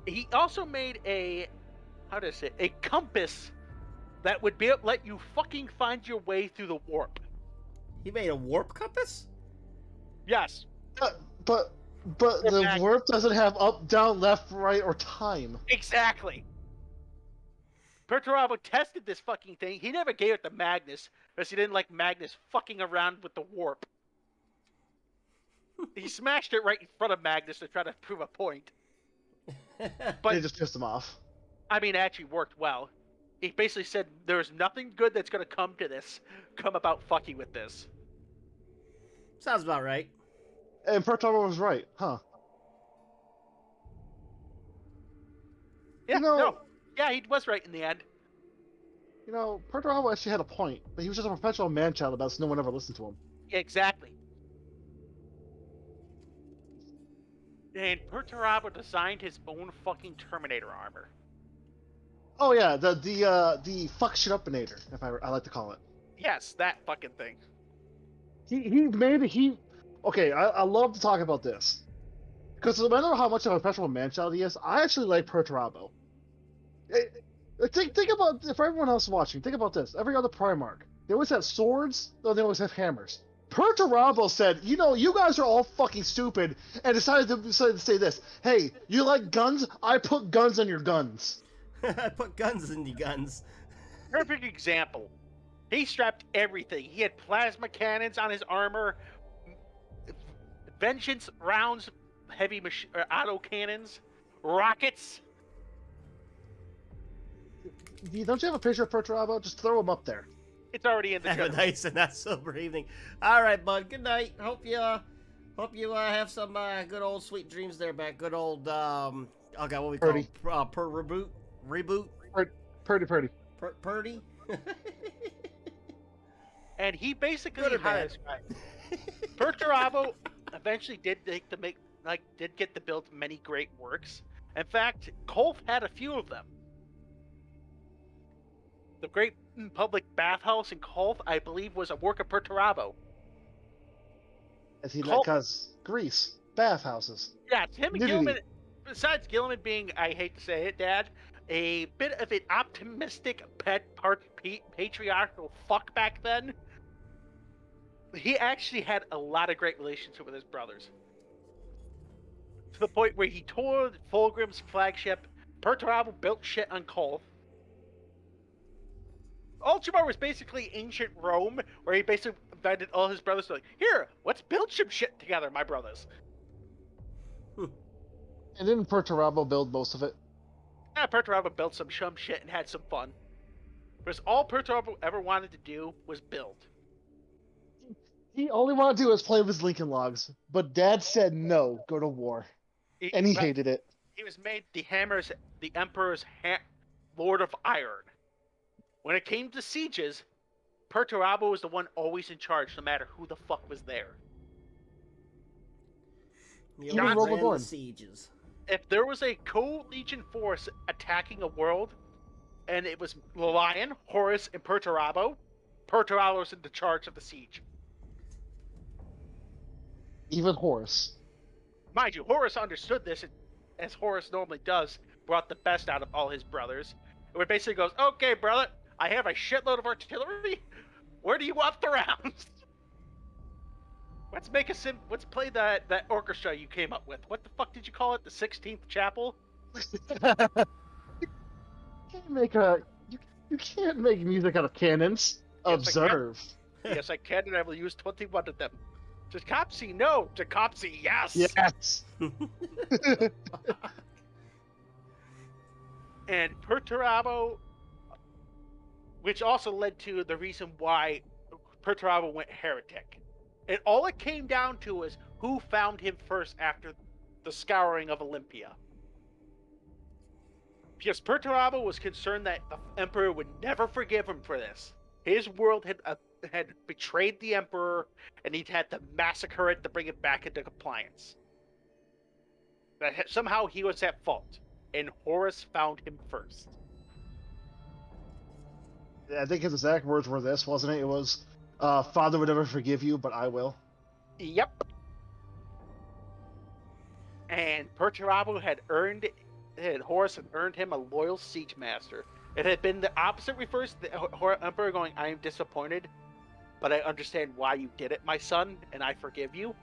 He also made a compass that would let you fucking find your way through the warp. He made a warp compass? Yes. But the warp doesn't have up, down, left, right, or time. Exactly. Perturabo tested this fucking thing. He never gave it to Magnus because he didn't like Magnus fucking around with the warp. He smashed it right in front of Magnus to try to prove a point. But They just pissed him off. I mean, it actually worked well. He basically said, "There's nothing good that's going to come about fucking with this." Sounds about right. And Perturabo was right, huh? Yeah, You know- no. Yeah, he was right in the end. You know, Perturabo actually had a point, but he was just a perpetual man-child about it, so no one ever listened to him. Exactly. And Perturabo designed his own fucking Terminator armor. Oh yeah, the fuck shit upinator, if I like to call it. Yes, that fucking thing. Okay, I love to talk about this. Because no matter how much of a perpetual man-child he is, I actually like Perturabo. Think about, for everyone else watching, think about this. Every other Primarch, they always have swords, though they always have hammers. Perturabo said, you know, you guys are all fucking stupid, and decided to say this. Hey, you like guns? I put guns on your guns. I put guns in the guns. Perfect example. He strapped everything. He had plasma cannons on his armor, vengeance rounds, heavy auto cannons, rockets. Don't you have a picture of Perturabo? Just throw him up there. It's already in the Have a general. nice and not sober evening. All right, bud. Good night. Hope you have some good old sweet dreams there, back. Good old oh god, what we call Purdy. reboot. Purdy. Purdy. And he basically Good or bad? Perturabo eventually did get to build many great works. In fact, Kolf had a few of them. the great public bathhouse in Kolth, I believe, was a work of Perturabo. As he Col- because Greece, bathhouses, Yeah, it's him and nudity. Gilliman. Besides Gilliman being, I hate to say it, Dad, a bit of an optimistic, patriarchal fuck back then, he actually had a lot of great relationship with his brothers. To the point where he toured Fulgrim's flagship. Perturabo built shit on Kolth. Ultramar was basically ancient Rome, where he basically invited all his brothers to, like, here, let's build some shit together, my brothers. And didn't Perturabo build most of it? Yeah, Perturabo built some shit and had some fun. Because all Perturabo ever wanted to do was build. He only wanted to do was play with Lincoln Logs, but Dad said no, go to war, and he hated it. He was made the Emperor's Lord of Iron. When it came to sieges, Perturabo was the one always in charge, no matter who the fuck was there. You Even always ran Roboborn. the sieges. If there was a co-legion force attacking a world, and it was Lion, Horus, and Perturabo, Perturabo was in the charge of the siege. Even Horus. Mind you, Horus understood this, and, as Horus normally does, brought the best out of all his brothers. It basically goes, okay, brother, I have a shitload of artillery. Where do you want the rounds? Let's play that orchestra you came up with. What the fuck did you call it? The 16th Chapel? You can't make music out of cannons. Yes, I can. Observe. Yes, I can, and I will use 21 of them. Tecopsy, no. Tecopsy, yes. Yes. And Perturabo, which also led to the reason why Perturabo went heretic. And all it came down to was who found him first after the scouring of Olympia. Because Perturabo was concerned that the Emperor would never forgive him for this. His world had betrayed the Emperor, and he'd had to massacre it to bring it back into compliance. That somehow he was at fault, and Horus found him first. I think his exact words were this, wasn't it? It was, Father would never forgive you, but I will. Yep. And Perturabo Horus had earned him a loyal siege master. It had been the opposite reverse, the Emperor going, I am disappointed, but I understand why you did it, my son, and I forgive you.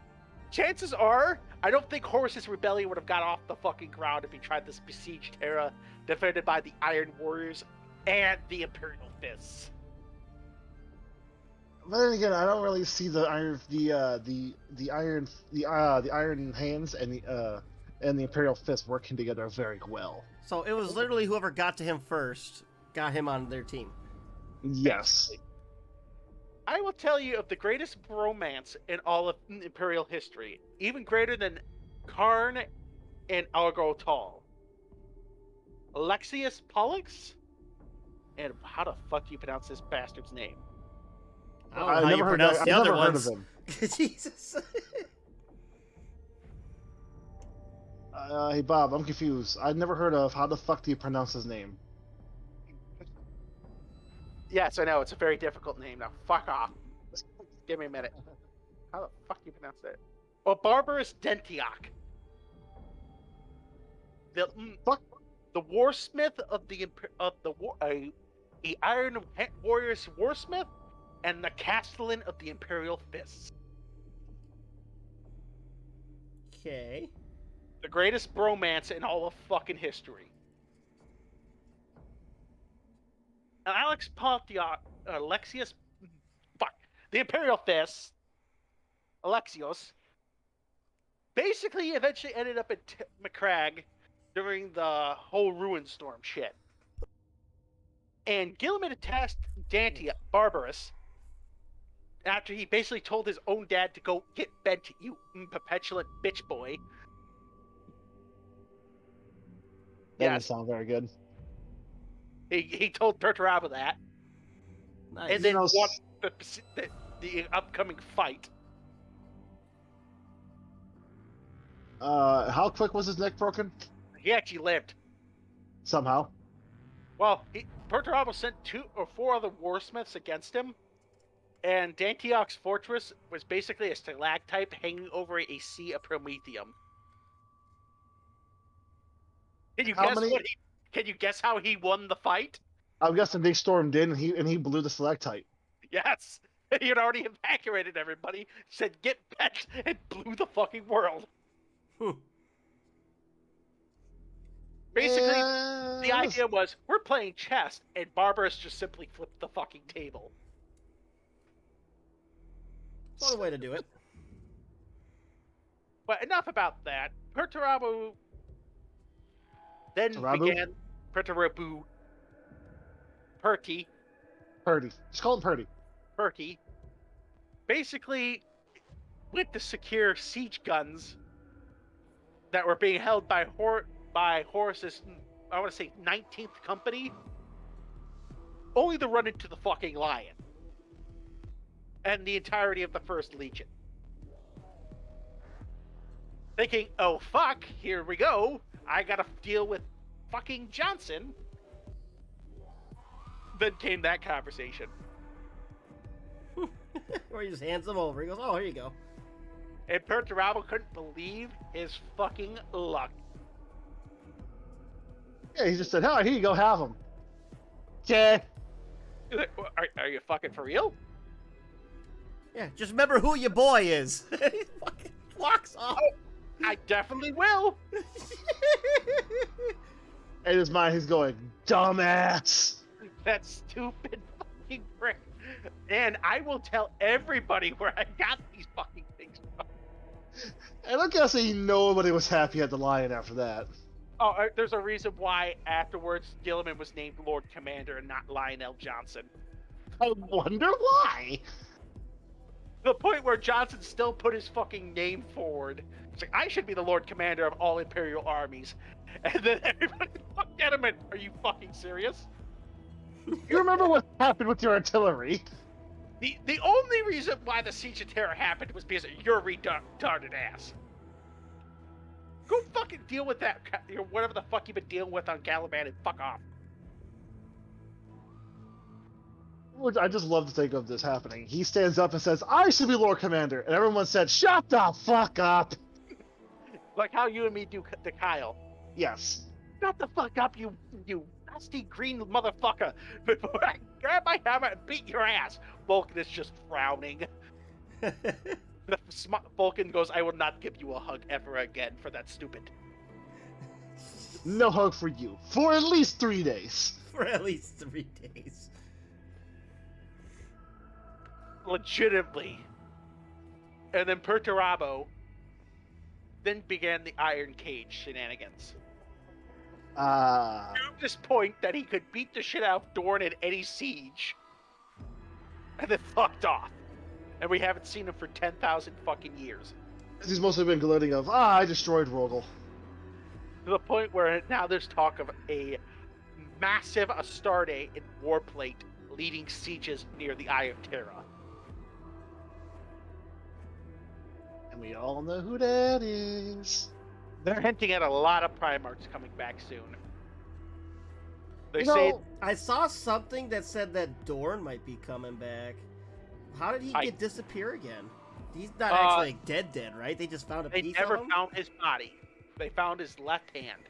Chances are, I don't think Horus's rebellion would have got off the fucking ground if he tried to besiege Terra, defended by the Iron Warriors and the Imperial Fists. But then again, I don't really see the Iron Hands and the Imperial Fist working together very well. So it was literally whoever got to him first got him on their team. Yes. I will tell you of the greatest bromance in all of Imperial history, even greater than Karn and Algo Tal. Alexius Pollux? And how the fuck do you pronounce this bastard's name? I don't know how you pronounce the other ones. Heard of him. Jesus. Hey Bob, I'm confused. I've never heard of how the fuck do you pronounce his name? Yes, I know, it's a very difficult name. Now, fuck off. Give me a minute. How the fuck do you pronounce that? Oh, Barbarous Dentioch. The warsmith of the Iron Warriors warsmith, and the castellan of the Imperial Fists. Okay. The greatest bromance in all of fucking history. And the Imperial Fists, Alexios, basically eventually ended up at Macragge during the whole Ruinstorm shit. And Guilliman attacked Dante Barbarous after he basically told his own dad to go get bent, you petulant bitch boy. That doesn't sound very good. He told Perturabo that. Nice. And then won the upcoming fight. How quick was his neck broken? He actually lived. Somehow. Well, Perturabo sent 2 or 4 other warsmiths against him, and Dantioch's fortress was basically a stalactite hanging over a sea of promethium. Can you How guess many- Can you guess how he won the fight? I'm guessing they stormed in and he blew the stalactite. Yes, he had already evacuated everybody. Said get bent and blew the fucking world. Basically, the idea was we're playing chess, and Barbarous just simply flipped the fucking table. It's one way to do it. But enough about that. Perturabo then began Perturabo Purdy. Just call him Purdy. Basically went to secure siege guns that were being held by Horus's, I want to say, 19th company, only to run into the fucking Lion and the entirety of the First Legion. Thinking, oh fuck, here we go, I gotta deal with fucking Johnson. Then came that conversation. Where he just hands them over. He goes, oh, here you go. And Perturabo couldn't believe his fucking luck. Yeah, he just said, "Oh, here you go, have them." Okay. Are you fucking for real? Yeah, just remember who your boy is. He fucking walks off. Oh, I definitely will. In his mind, he's going, "Dumbass." That stupid fucking prick. And I will tell everybody where I got these fucking things from. And I'm guessing nobody was happy at the Lion after that. Oh, there's a reason why afterwards Gilliman was named Lord Commander and not Lionel Johnson. I wonder why. The point where Johnson still put his fucking name forward. It's like, I should be the Lord Commander of all Imperial armies. And then everybody looked at him and, are you fucking serious? You remember what happened with your artillery? The only reason why the Siege of Terror happened was because of your retarded ass. Go fucking deal with that, whatever the fuck you've been dealing with on Caliban, and fuck off. I just love to think of this happening. He stands up and says, "I should be Lord Commander," and everyone said, "Shut the fuck up." Like how you and me do to Kyle. Yes. Shut the fuck up, you nasty green motherfucker, before I grab my hammer and beat your ass. Vulcan is just frowning. Vulcan goes, I will not give you a hug ever again for that stupid. No hug for you. For at least 3 days. For at least 3 days. Legitimately. And then Perturabo then began the Iron Cage shenanigans. To this point that he could beat the shit out of Dorn in any siege. And then fucked off. And we haven't seen him for 10,000 fucking years. He's mostly been gloating of, I destroyed Rogel. To the point where now there's talk of a massive Astarte in Warplate leading sieges near the Eye of Terra. And we all know who that is. They're hinting at a lot of Primarchs coming back soon. They You say know, I saw something that said that Dorn might be coming back. How did he disappear again? He's not actually like dead, right? They just found a they piece never of him? found his body. They found his left hand.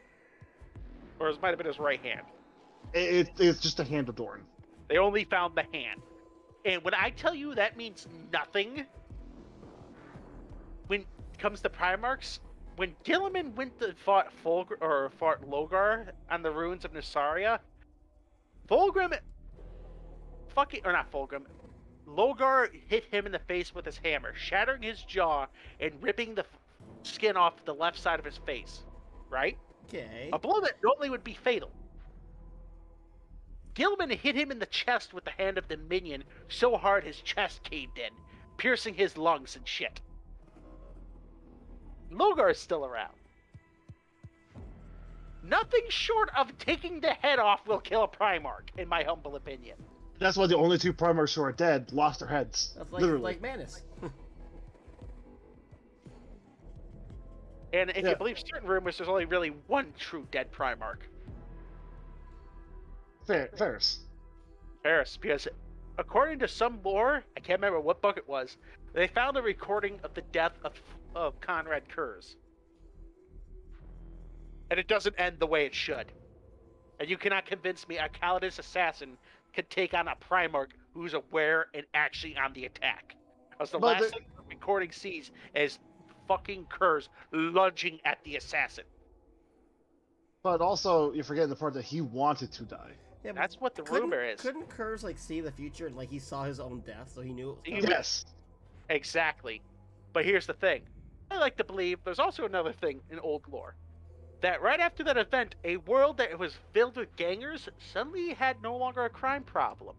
Or it might have been his right hand. It's just a hand of Dorn. They only found the hand. And when I tell you that means nothing, when it comes to Primarchs, when Guilliman went to fought Logar on the ruins of Nusaria, Fulgrim Logar hit him in the face with his hammer, shattering his jaw and ripping the skin off the left side of his face. Right? Okay. A blow that normally would be fatal. Gilliman hit him in the chest with the hand of the minion so hard his chest caved in, piercing his lungs and shit. Logar is still around. Nothing short of taking the head off will kill a Primarch, in my humble opinion. That's why the only 2 Primarchs who are dead lost their heads. That's like, literally. like Manus. And if you believe certain rumors, there's only really one true dead Primarch. Ferris. Paris, because according to some lore, I can't remember what book it was, they found a recording of the death of Conrad Kurz. And it doesn't end the way it should. And you cannot convince me a Calidus assassin could take on a Primarch who's aware and actually on the attack. Because the last thing the recording sees is fucking Kurz lunging at the assassin. But also, you're forgetting the part that he wanted to die. Yeah, That's what the rumor is. Couldn't Kurz like see the future and like he saw his own death, so he knew it was coming? Yes. Exactly. But here's the thing. I like to believe there's also another thing in old lore. That right after that event, a world that was filled with gangers suddenly had no longer a crime problem.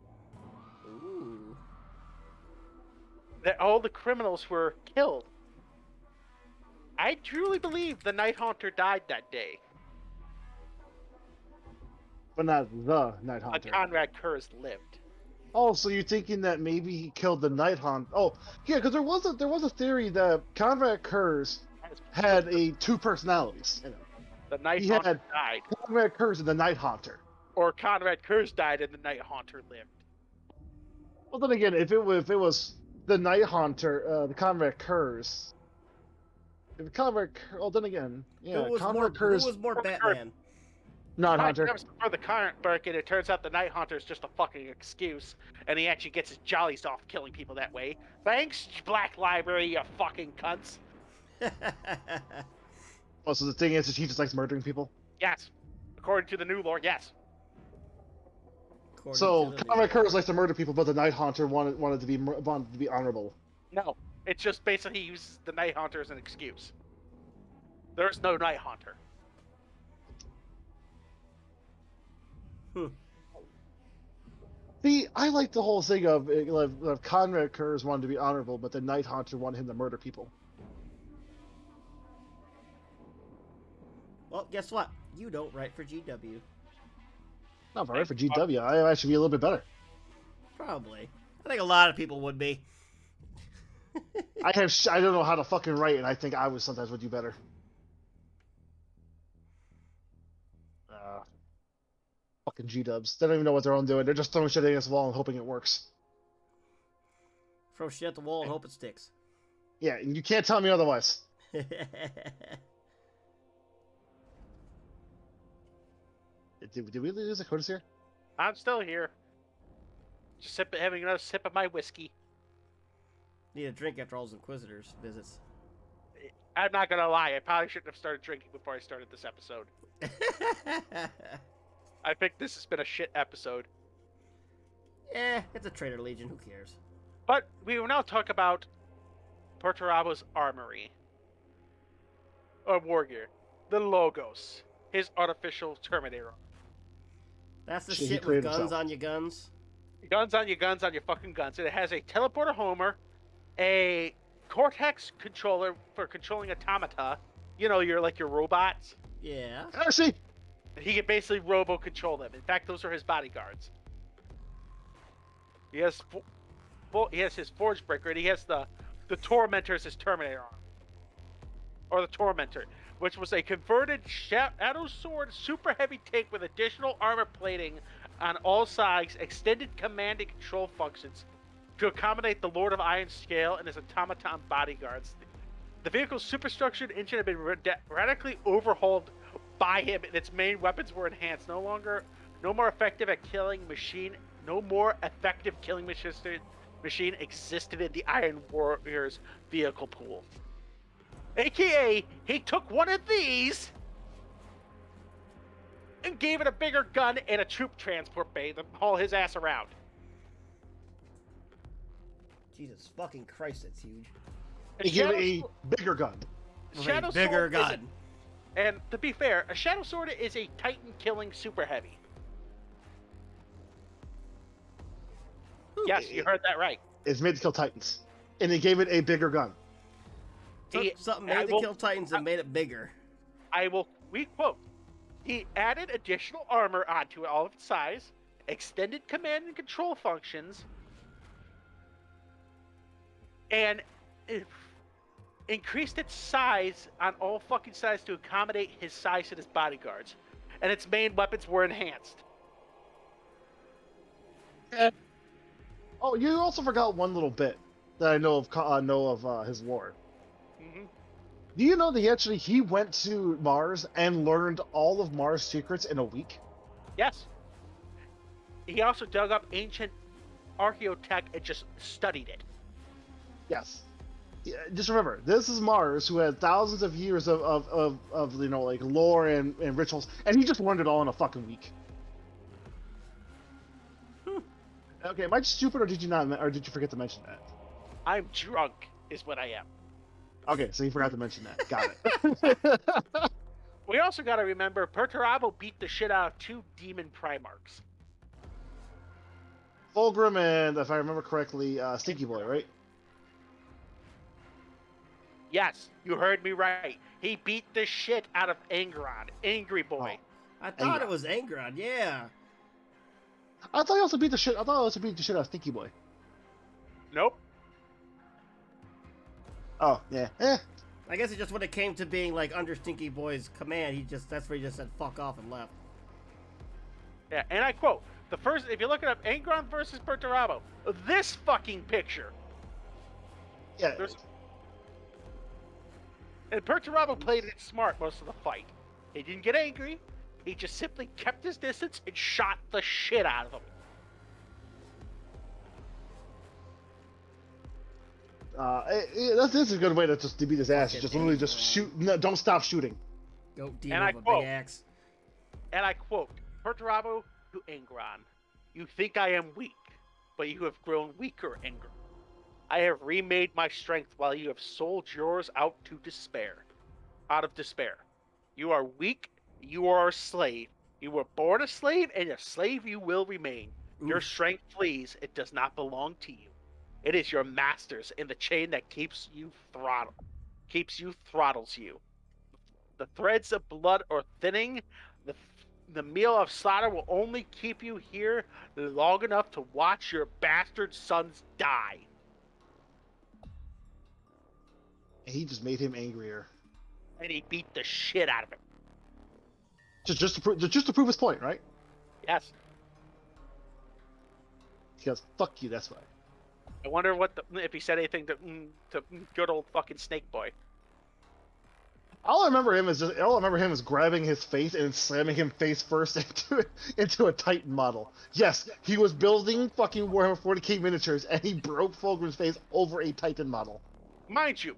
Ooh. That all the criminals were killed. I truly believe the Night Haunter died that day. But not the Night But Haunter. Conrad Kurz lived. Oh, so you're thinking that maybe he killed the Night Haunter? Oh, yeah, because there was a theory that Conrad Kurz had two personalities in him. The Night He Haunter had died. Conrad Kurz and the Night Haunter. Or Conrad Kurz died and the Night Haunter lived. Well, then again, if it was the Night Haunter, the Conrad Kurz. If Conrad, oh, then again, yeah, Conrad Kurz. Who was more Batman? Night Haunter. For the current book, and it turns out the Night Haunter is just a fucking excuse, and he actually gets his jollies off killing people that way. Thanks, Black Library, you fucking cunts. Oh, so the thing is, he just likes murdering people. Yes, according to the new lore, yes. So Conrad Kurz likes to murder people, but the Night Haunter wanted to be honorable. No, it's just basically he uses the Night Haunter as an excuse. There's no Night Haunter. See, I like the whole thing of Conrad Kurz wanted to be honorable, but the Night Haunter wanted him to murder people. Well, guess what? You don't write for GW. Not for GW. I actually be a little bit better. Probably. I think a lot of people would be. I don't know how to fucking write, and I think I sometimes would do better. Fucking G-dubs. They don't even know what they're own doing. They're just throwing shit against the wall and hoping it works. Throw shit at the wall and hope it sticks. Yeah, and you can't tell me otherwise. Did we lose Dakota's here? I'm still here. Just having another sip of my whiskey. Need a drink after all those Inquisitors visits. I'm not gonna lie, I probably shouldn't have started drinking before I started this episode. I think this has been a shit episode. It's a Traitor Legion, who cares? But we will now talk about Perturabo's armory. Or war gear. The Logos. His artificial Terminator. That's the Shit, he shit with created guns himself. on your guns. Guns on your fucking guns. And it has a teleporter homer, a Cortex controller for controlling automata. You know, your robots. Yeah. Actually, He can basically robo-control them. In fact, those are his bodyguards. He has his Forge Breaker, and he has the Tormentor as his Terminator arm. Or the Tormentor, which was a converted Shadow Sword super heavy tank with additional armor plating on all sides, extended command and control functions to accommodate the Lord of Iron Scale and his automaton bodyguards. The vehicle's superstructured engine had been radically overhauled by him, and its main weapons were enhanced. No more effective killing machine existed in the Iron Warrior's vehicle pool. AKA, he took one of these and gave it a bigger gun and a troop transport bay to haul his ass around. Jesus fucking Christ, that's huge. he gave it a bigger gun. Shadow bigger Sword is gun. And to be fair, a Shadow Sword is a Titan killing super heavy. Yes, you heard that right. It's made to kill Titans. And he gave it a bigger gun. Took something made to kill Titans and made it bigger. We quote, he added additional armor onto all of its size, extended command and control functions, and increased its size on all fucking sides to accommodate his size and his bodyguards. And its main weapons were enhanced. Oh, you also forgot one little bit that I know of his lore. Hmm. Do you know that he went to Mars and learned all of Mars' secrets in a week? Yes. He also dug up ancient archaeotech and just studied it. Yes. Yeah, just remember, this is Mars, who had thousands of years of like lore and rituals, and he just learned it all in a fucking week. Okay, am I stupid, or did you not, or did you forget to mention that? I'm drunk, is what I am. Okay, so you forgot to mention that. Got it. We also got to remember Perturabo beat the shit out of 2 demon Primarchs. Fulgrim and, if I remember correctly, Stinky Boy, right? Yes, you heard me right. He beat the shit out of Angron, Angry Boy. Oh. I thought Angron. it was Angron, yeah. I thought he also beat the shit. I thought he also beat the shit out of Stinky Boy. Nope. Oh yeah. I guess it just when it came to being like under Stinky Boy's command, that's where he just said fuck off and left. Yeah, and I quote, if you look it up, Angron versus Perturabo, this fucking picture. Yeah. And Perturabo played it smart most of the fight. He didn't get angry. He just simply kept his distance and shot the shit out of him. This is a good way to beat his ass. Fucking Just literally just shoot. No, don't stop shooting. Go demon And I with a quote, big axe. And I quote, Perturabo to Angron, you think I am weak, but you have grown weaker, Angron. I have remade my strength while you have sold yours out of despair. You are weak, you are a slave. You were born a slave, and a slave you will remain. Your Oof. strength flees, it does not belong to you. It is your master's in the chain that keeps you throttles you. The threads of blood are thinning, the meal of slaughter will only keep you here long enough to watch your bastard sons die. And he just made him angrier. And he beat the shit out of him. Just to prove his point, right? Yes. He goes, "Fuck you." That's why. I wonder if he said anything to good old fucking Snake Boy. All I remember him is grabbing his face and slamming him face first into a Titan model. Yes, he was building fucking Warhammer 40k miniatures, and he broke Fulgrim's face over a Titan model. Mind you,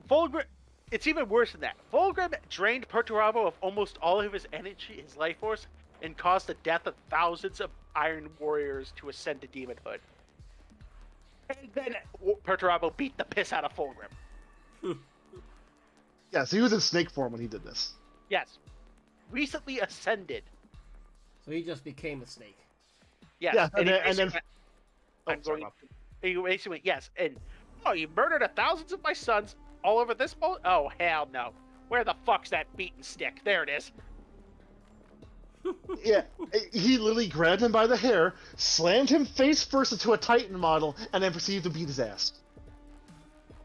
Fulgrim, it's even worse than that. Fulgrim drained Perturabo of almost all of his energy, his life force, and caused the death of thousands of Iron Warriors to ascend to demonhood. And then Perturabo beat the piss out of Fulgrim. Yeah, so he was in snake form when he did this. Yes. Recently ascended. So he just became a snake. Yes. Yeah, and then I'm going. He basically went, yes, and you murdered thousands of my sons all over this boat? Oh hell no! Where the fuck's that beaten stick? There it is. Yeah, he literally grabbed him by the hair, slammed him face first into a Titan model, and then proceeded to beat his ass.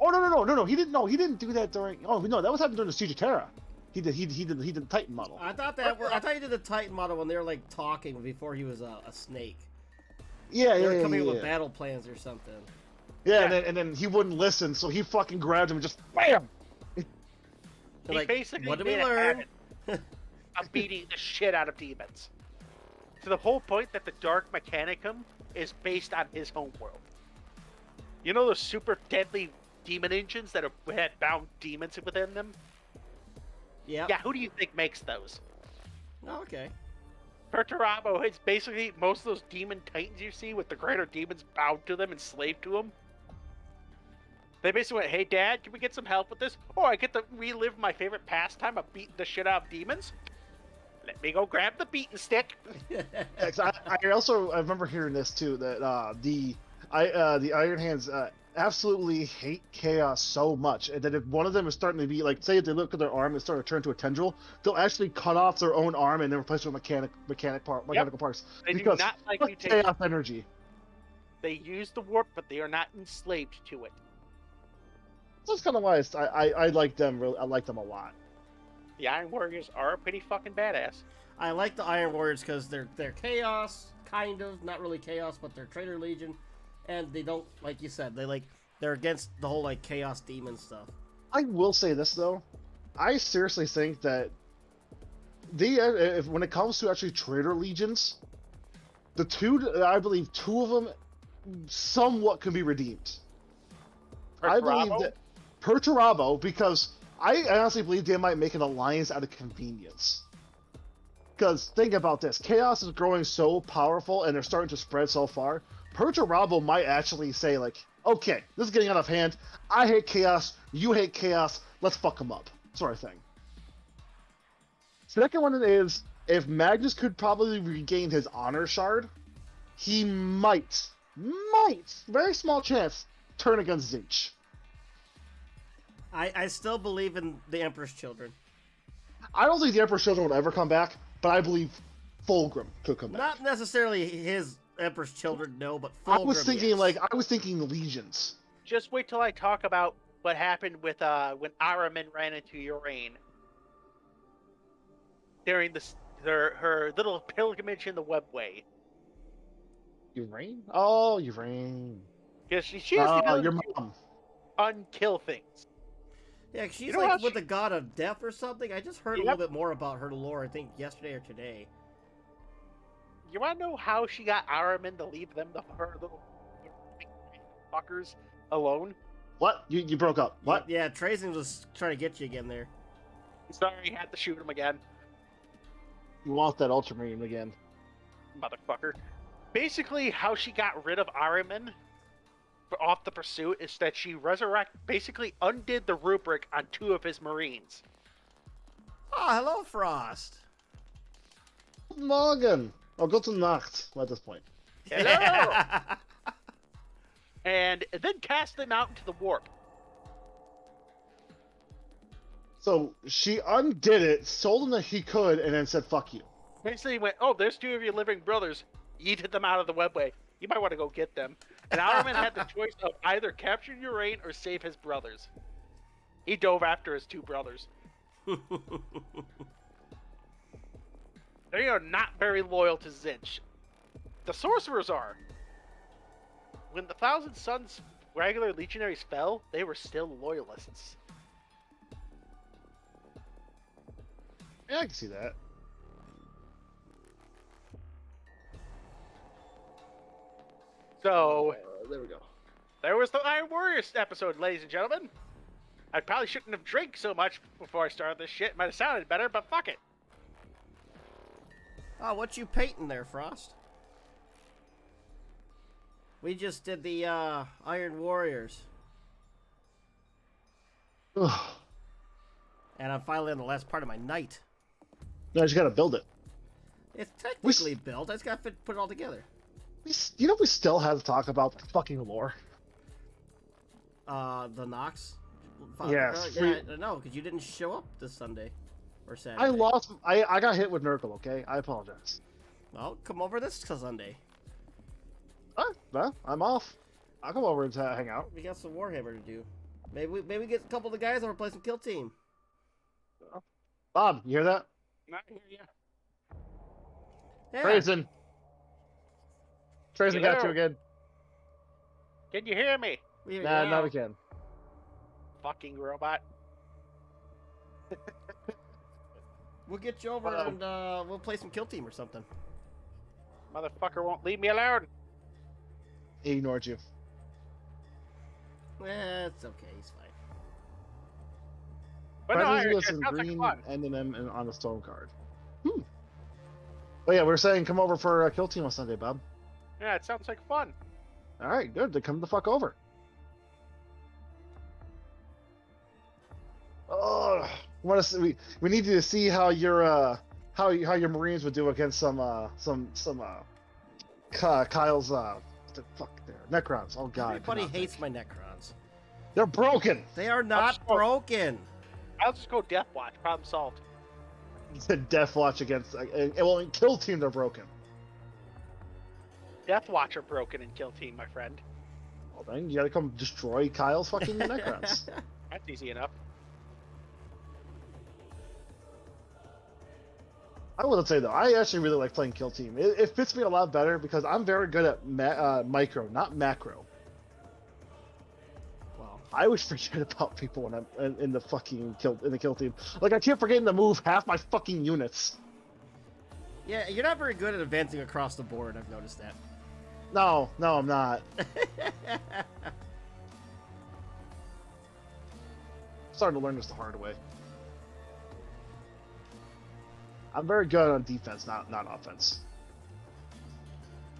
Oh no! He didn't do that during. Oh no, that was happening during the Siege of Terra. He did the Titan model. I thought he did the Titan model when they were like talking before he was a snake. Yeah, They were coming up with battle plans or something. Yeah, and then he wouldn't listen, so he fucking grabbed him and just wham! He Like, basically what did we made a learn? habit of beating the shit out of demons. To the whole point that the Dark Mechanicum is based on his homeworld. You know those super deadly demon engines that had bound demons within them? Yeah. Yeah, who do you think makes those? Oh, okay. Perturabo, it's basically most of those demon titans you see with the greater demons bound to them and slave to them. They basically went, hey dad, can we get some help with this? Oh, I get to relive my favorite pastime of beating the shit out of demons? Let me go grab the beaten stick. Yeah, 'cause I remember hearing this too, that the Iron Hands absolutely hate chaos so much, and that if one of them is starting to be like, say if they look at their arm and start to turn to a tendril, they'll actually cut off their own arm and then replace it with mechanical parts. They do Because not like fuck mutation. chaos energy. They use the warp, but they are not enslaved to it. That's kind of why I like them. Really, I like them a lot. The Iron Warriors are pretty fucking badass. I like the Iron Warriors because they're chaos, kind of, not really chaos, but they're Traitor Legion, and they don't, like you said, they're against the whole like chaos demon stuff. I will say this though, I seriously think that when it comes to actually Traitor Legions, I believe two of them somewhat can be redeemed. I believe that Perturabo, because I honestly believe they might make an alliance out of convenience. Because think about this, Chaos is growing so powerful and they're starting to spread so far. Perturabo might actually say like, okay, this is getting out of hand. I hate Chaos, you hate Chaos, let's fuck them up, sort of thing. Second one is, if Magnus could probably regain his honor shard, he might, very small chance, turn against Zinch. I still believe in the Emperor's Children. I don't think the Emperor's Children will ever come back, but I believe Fulgrim could come back. Not necessarily his Emperor's Children, no, but Fulgrim, I was thinking yes. Legions. Just wait till I talk about what happened with when Aramin ran into Urain during her little pilgrimage in the Webway. Urain? Oh, Urain. Because she has the ability your to mom. unkill things. Yeah, she's You know how with the god of death or something. I just heard a little bit more about her lore, I think, yesterday or today. You want to know how she got Aramin to leave her little fuckers alone? What? You broke up. What? Yeah, Trazen was trying to get you again there. Sorry, had to shoot him again. You want that Ultramarine again. Motherfucker. Basically, how she got rid of Aramin off the pursuit is that she basically undid the rubric on 2 of his Marines. Oh, hello, Frost. Guten Morgen. Oh, gute Nacht at this point. Hello! And then cast them out into the warp. So she undid it, told him that he could, and then said, fuck you. Basically went, oh, there's 2 of your living brothers. Yeeted them out of the webway. You might want to go get them. And Aramin had the choice of either capture Urain or save his brothers. He dove after his 2 brothers. They are not very loyal to Zinch. The sorcerers are. When the Thousand Sons regular legionaries fell, they were still loyalists. Yeah, I can see that. So, there we go. there was the Iron Warriors episode, ladies and gentlemen. I probably shouldn't have drank so much before I started this shit. Might have sounded better, but fuck it. Oh, what you painting there, Frost? We just did the Iron Warriors. Ugh. And I'm finally on the last part of my night. No, I just gotta build it. It's technically built. I just gotta put it all together. We still have to talk about the fucking lore. The Nox? Yes. Yeah, no, because you didn't show up this Sunday. Or Saturday. I got hit with Nurgle, okay? I apologize. Well, come over this Sunday. Well, I'm off. I'll come over and hang out. We got some Warhammer to do. Maybe we get a couple of the guys over play some Kill Team. Bob, you hear that? Not hear ya. Yeah. Trazen got you again. Can you hear me? Nah, not again. Fucking robot. We'll get you over and we'll play some Kill Team or something. Motherfucker won't leave me alone. He ignored you. It's okay. He's fine. But no, Friendly it with sounds some like green fun. and on the stone card. Oh yeah, we were saying come over for a Kill Team on Sunday, Bob. Yeah, it sounds like fun. All right, good. Then come the fuck over. Oh, we need to see how your Marines would do against Kyle's what the fuck there Necrons. Oh god, Everybody hates my Necrons. They're broken. They are not broken. I'll just go Death Watch. Problem solved. He said Death Watch against well in Kill Team they're broken. Death Watch are broken in Kill Team, my friend. Well then you gotta come destroy Kyle's fucking Necrons. That's easy enough. I wouldn't say though. I actually really like playing Kill Team. It fits me a lot better because I'm very good at micro, not macro. Well, I always forget about people when I'm in the fucking kill team. Like I keep forgetting to move half my fucking units. yeah, you're not very good at advancing across the board. I've noticed that. No, I'm not. Starting to learn this the hard way. I'm very good on defense, not offense.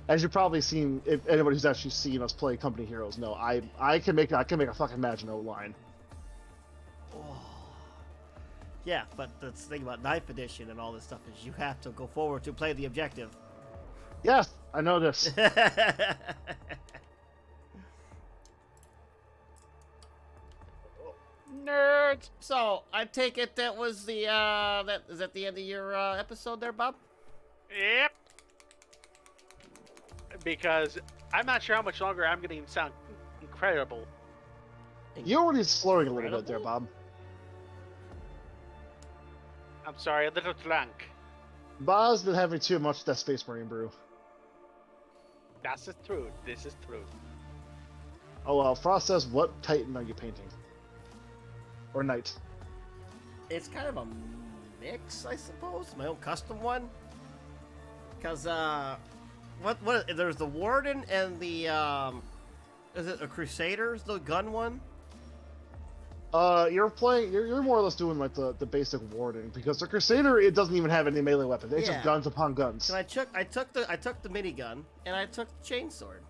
As you've probably seen, if anybody who's actually seen us play Company Heroes know, I can make a fucking Maginot line. Oh. Yeah, but the thing about Ninth Edition and all this stuff is you have to go forward to play the objective. Yes, I know this. Nerds. So I take it that was the that is that the end of your episode there, Bob? Yep. Because I'm not sure how much longer I'm going to sound incredible. You're already slurring a little bit there, Bob. I'm sorry, a little drunk. Bob's been having too much of that Space Marine brew. That's the truth. This is truth. Oh well, Frost says, what Titan are you painting? Or Knight? It's kind of a mix, I suppose. My own custom one. Cause what there's the Warden and the is it a Crusaders, the gun one? You're more or less doing like the basic Warden because the Crusader it doesn't even have any melee weapons. It's just guns upon guns. So I took the minigun and I took the chainsword.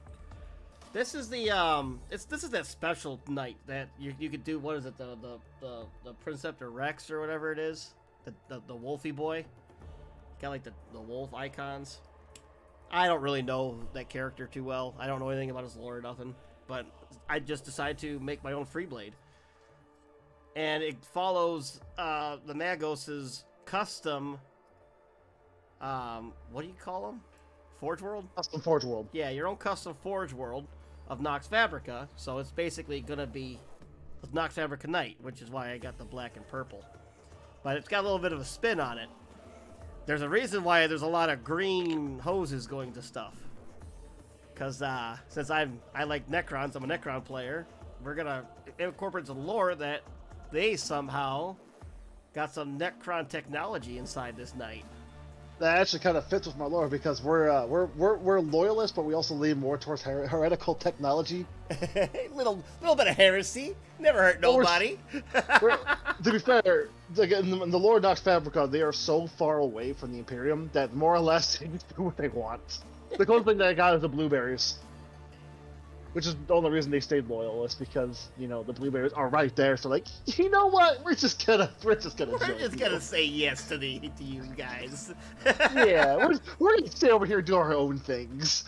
This is the this is that special knight that you could do. What is it, the Preceptor Rex or whatever it is, the Wolfy boy, got like the wolf icons. I don't really know that character too well. I don't know anything about his lore or nothing, but I just decided to make my own free blade, and it follows the Magos's custom. What do you call them? Forge World? Custom Forge World. Yeah, your own custom Forge World of Nox Fabrica. So it's basically gonna be Nox Fabrica Knight, which is why I got the black and purple. But it's got a little bit of a spin on it. There's a reason why there's a lot of green hoses going to stuff. Cause since I like Necrons, I'm a Necron player. We're gonna incorporate some lore that they somehow got some Necron technology inside this knight. That actually kind of fits with my lore because we're loyalists, but we also lean more towards heretical technology. little bit of heresy, never hurt nobody. To be fair, in the lore of Nox Fabrica, they are so far away from the Imperium that more or less they just do what they want. The closest thing they got is the blueberries, which is the only reason they stayed loyalists because the blueberries are right there. So like, you know what? We're just gonna say yes to you guys. Yeah, we're gonna stay over here and do our own things.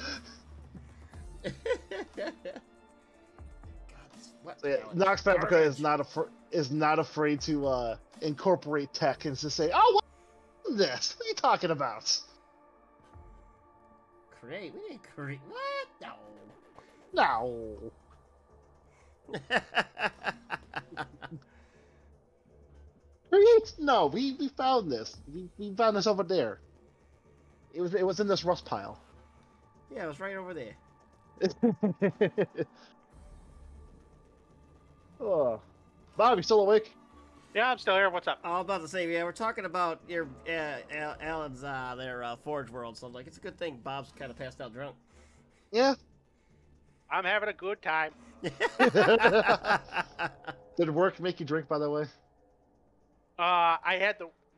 Nox Fabrica is not afraid to incorporate tech and to say, "Oh, what is this? What are you talking about?" We didn't create what? No. No, we found this. We found this over there. It was in this rust pile. Yeah, it was right over there. Oh. Bob, you still awake? Yeah, I'm still here. What's up? I was about to say, yeah, we're talking about your Alan's their Forge World, so I'm like, it's a good thing Bob's kind of passed out drunk. Yeah. I'm having a good time. Did work make you drink, by the way?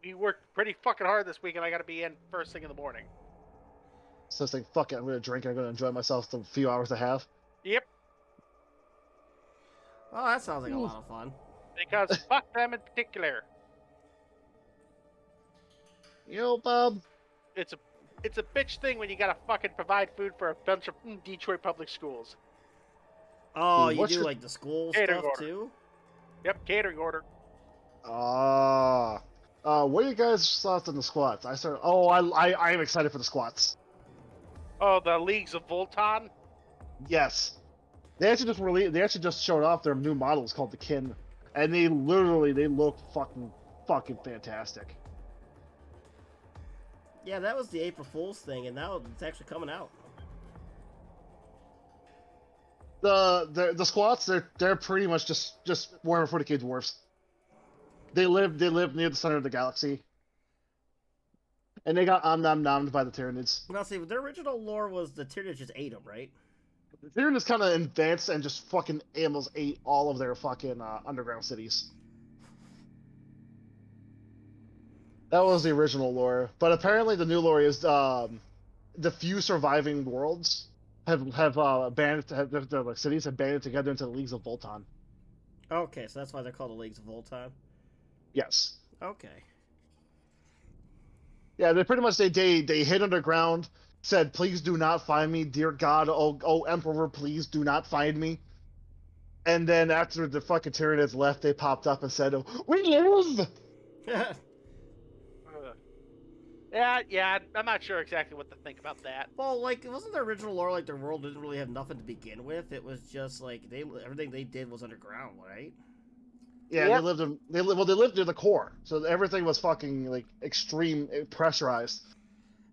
We worked pretty fucking hard this week, and I got to be in first thing in the morning. So it's like, fuck it, I'm gonna drink. I'm gonna enjoy myself the few hours I have. Yep. Oh, that sounds like a lot of fun. Because fuck them in particular. Bob. It's a bitch thing when you gotta fucking provide food for a bunch of Detroit public schools. Oh, Dude, you do like the school stuff too? Yep, catering order. What are you guys' thoughts on the squats? I am excited for the squats. Oh, the Leagues of Volton? Yes. They actually just showed off their new models called the Kin. And they look fucking fantastic. Yeah, that was the April Fool's thing, and now it's actually coming out. The squats, they're pretty much just Warhammer 40k dwarves. They live near the center of the galaxy, and they got nommed by the Tyranids. Now, see, the original lore was the Tyranids just ate them, right? The Tyranids kind of advanced and just fucking almost ate all of their fucking underground cities. That was the original lore, but apparently the new lore is the few surviving worlds have the cities have banded together into the Leagues of Voltan. Okay, so that's why they're called the Leagues of Voltan. Yes. Okay. Yeah, they pretty much they hid underground, said, "Please do not find me, dear God, oh Emperor, please do not find me." And then after the fucking Tyranids left, they popped up and said, "We live." Yeah, I'm not sure exactly what to think about that. Well, like, wasn't the original lore like the world didn't really have nothing to begin with? It was just like everything they did was underground, right? Yeah, Yep. they lived near the core, so everything was fucking like extreme pressurized.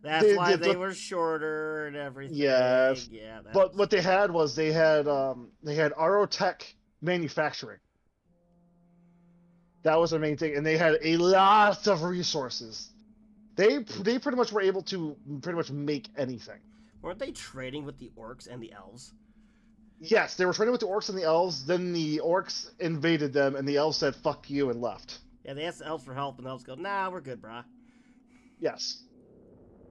That's why they were shorter and everything. Yes. Yeah. But what they had was they had Aerotech manufacturing. That was their main thing, and they had a lot of resources. They pretty much were able to pretty much make anything. Weren't they trading with the orcs and the elves? Yes, they were trading with the orcs and the elves. Then the orcs invaded them, and the elves said "fuck you" and left. Yeah, they asked the elves for help, and the elves go, "Nah, we're good, brah." Yes.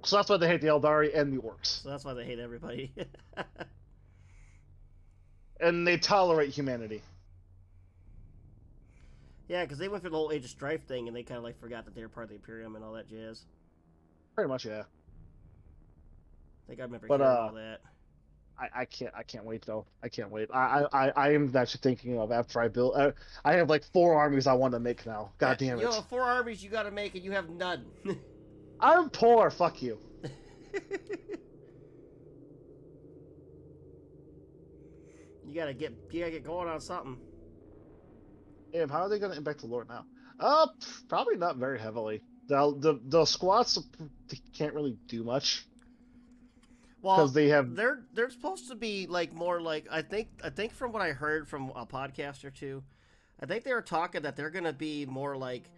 So that's why they hate the Eldari and the orcs, So that's why they hate everybody. and they tolerate humanity. Yeah, because they went through the whole Age of Strife thing, and they kind of like forgot that they were part of the Imperium and all that jazz. Pretty much, yeah. I think I remember But, hearing all that. I can't wait though. I can't wait. I am actually thinking of after I build. I have like 4 armies I want to make now. God damn it! You have 4 armies you gotta make, and you have none. I'm poor. Fuck you. You gotta get going on something. Damn, how are they gonna impact the lore now? Probably not very heavily. The squats can't really do much. Well, Because they have they're supposed to be like more like I think from what I heard from a podcast or two, I think they were talking that they're gonna be more like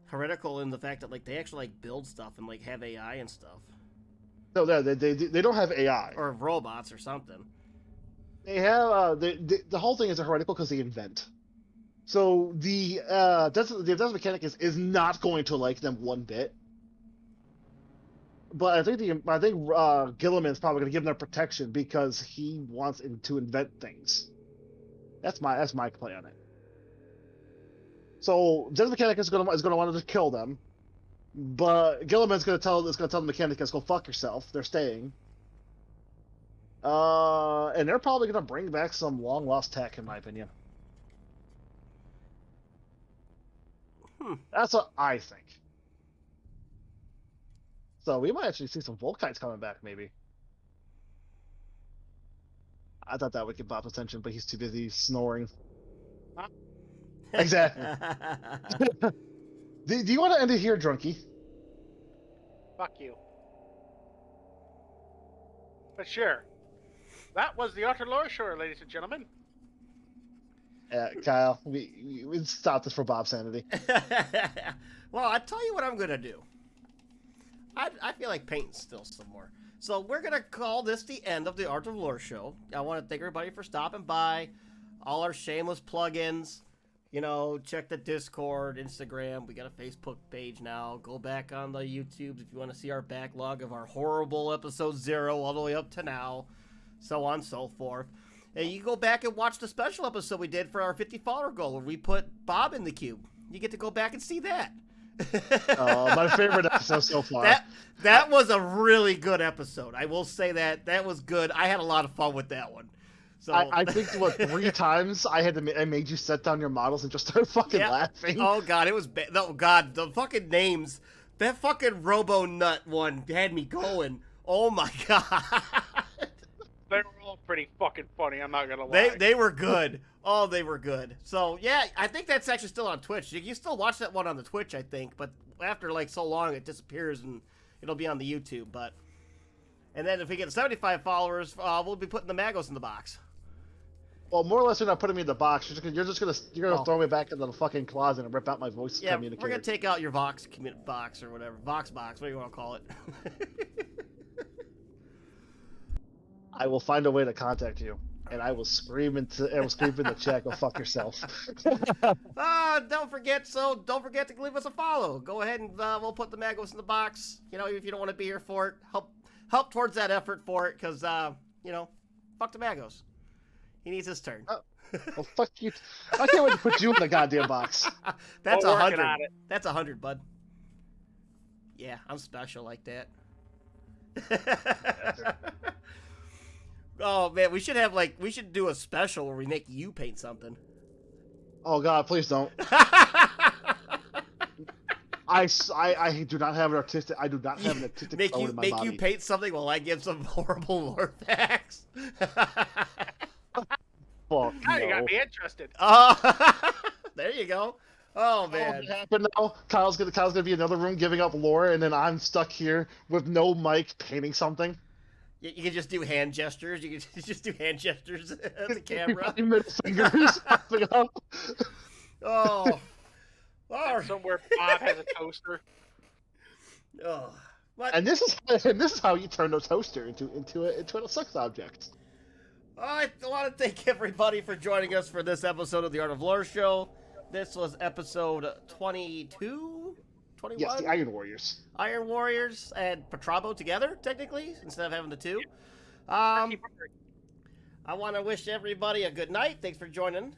heretical in the fact that like they actually like build stuff and like have AI and stuff no, they don't have AI. or robots or something. They have the whole thing is heretical because they invent. So the Desert Mechanicus is not going to like them one bit. But I think Gilliman's probably going to give them protection because he wants to invent things. That's my play on it. So Desert Mechanicus is going to want to kill them, but Gilliman's going to tell the Mechanicus, "Go fuck yourself." They're staying. And they're probably going to bring back some long lost tech, in my opinion. That's what I think. So we might actually see some Volkites coming back, maybe. I thought that would get Bob's attention, but he's too busy snoring. Exactly. Do you want to end it here, Drunky? Fuck you. But sure. That was the Outer Lore Shore, ladies and gentlemen. Kyle, we stop this for Bob's sanity. Well, I tell you what I'm gonna do. I feel like painting still some more. So we're gonna call this the end of the Art of Lore show. I want to thank everybody for stopping by. All our shameless plugins. You know, check the Discord, Instagram. We got a Facebook page now. Go back on the YouTube if you want to see our backlog of our horrible episode 0 all the way up to now. So on and so forth. And you go back and watch the special episode we did for our 50 follower goal where we put Bob in the cube. You get to go back and see that. My favorite episode so far. That was a really good episode. I will say that was good. I had a lot of fun with that one. So I think 3 times I made you set down your models and just start fucking laughing. Oh god, it was bad. Oh god, the fucking names. That fucking Robo Nut one had me going. Oh my god. They were all pretty fucking funny, I'm not gonna lie. They were good. Oh, they were good. So yeah, I think that's actually still on Twitch. You can still watch that one on the Twitch, I think, but after like so long it disappears and it'll be on the YouTube. But and then if we get 75 followers, we'll be putting the Magos in the box. Well, more or less, you're not putting me in the box. You're just gonna Oh. throw me back into the fucking closet and rip out my voice Yeah, communicator. we're gonna take out your Vox box or whatever, Vox box, what do you want to call it? I will find a way to contact you, and I will scream in the chat. Go fuck yourself. Don't forget to leave us a follow. Go ahead and we'll put the Magos in the box. You know, if you don't want to be here for it, help towards that effort for it, because you know, fuck the Magos. He needs his turn. Well, fuck you. I can't wait to put you in the goddamn box. That's We're working 100. on it. That's 100, bud. Yeah, I'm special like that. Oh man, we should do a special where we make you paint something. Oh God, please don't. I do not have an artistic. I do not have an artistic make bone you in my make body. you paint something while I give some horrible lore facts. Fuck Now you no. got me interested. Oh, there you go. Oh Oh, man. what happened now? Kyle's gonna be in another room giving up lore, and then I'm stuck here with no mic painting something. You can just do hand gestures. You can just do hand gestures at the camera. Middle fingers popping up. Oh. Oh. Somewhere Bob has a toaster. Oh. What? And this is how you turn a toaster into a sex object. I want to thank everybody for joining us for this episode of the Art of Lore Show. This was episode 22? 21? Yes, the Iron Warriors. Iron Warriors and Patrabo together, technically, instead of having the two. I want to wish everybody a good night. Thanks for joining.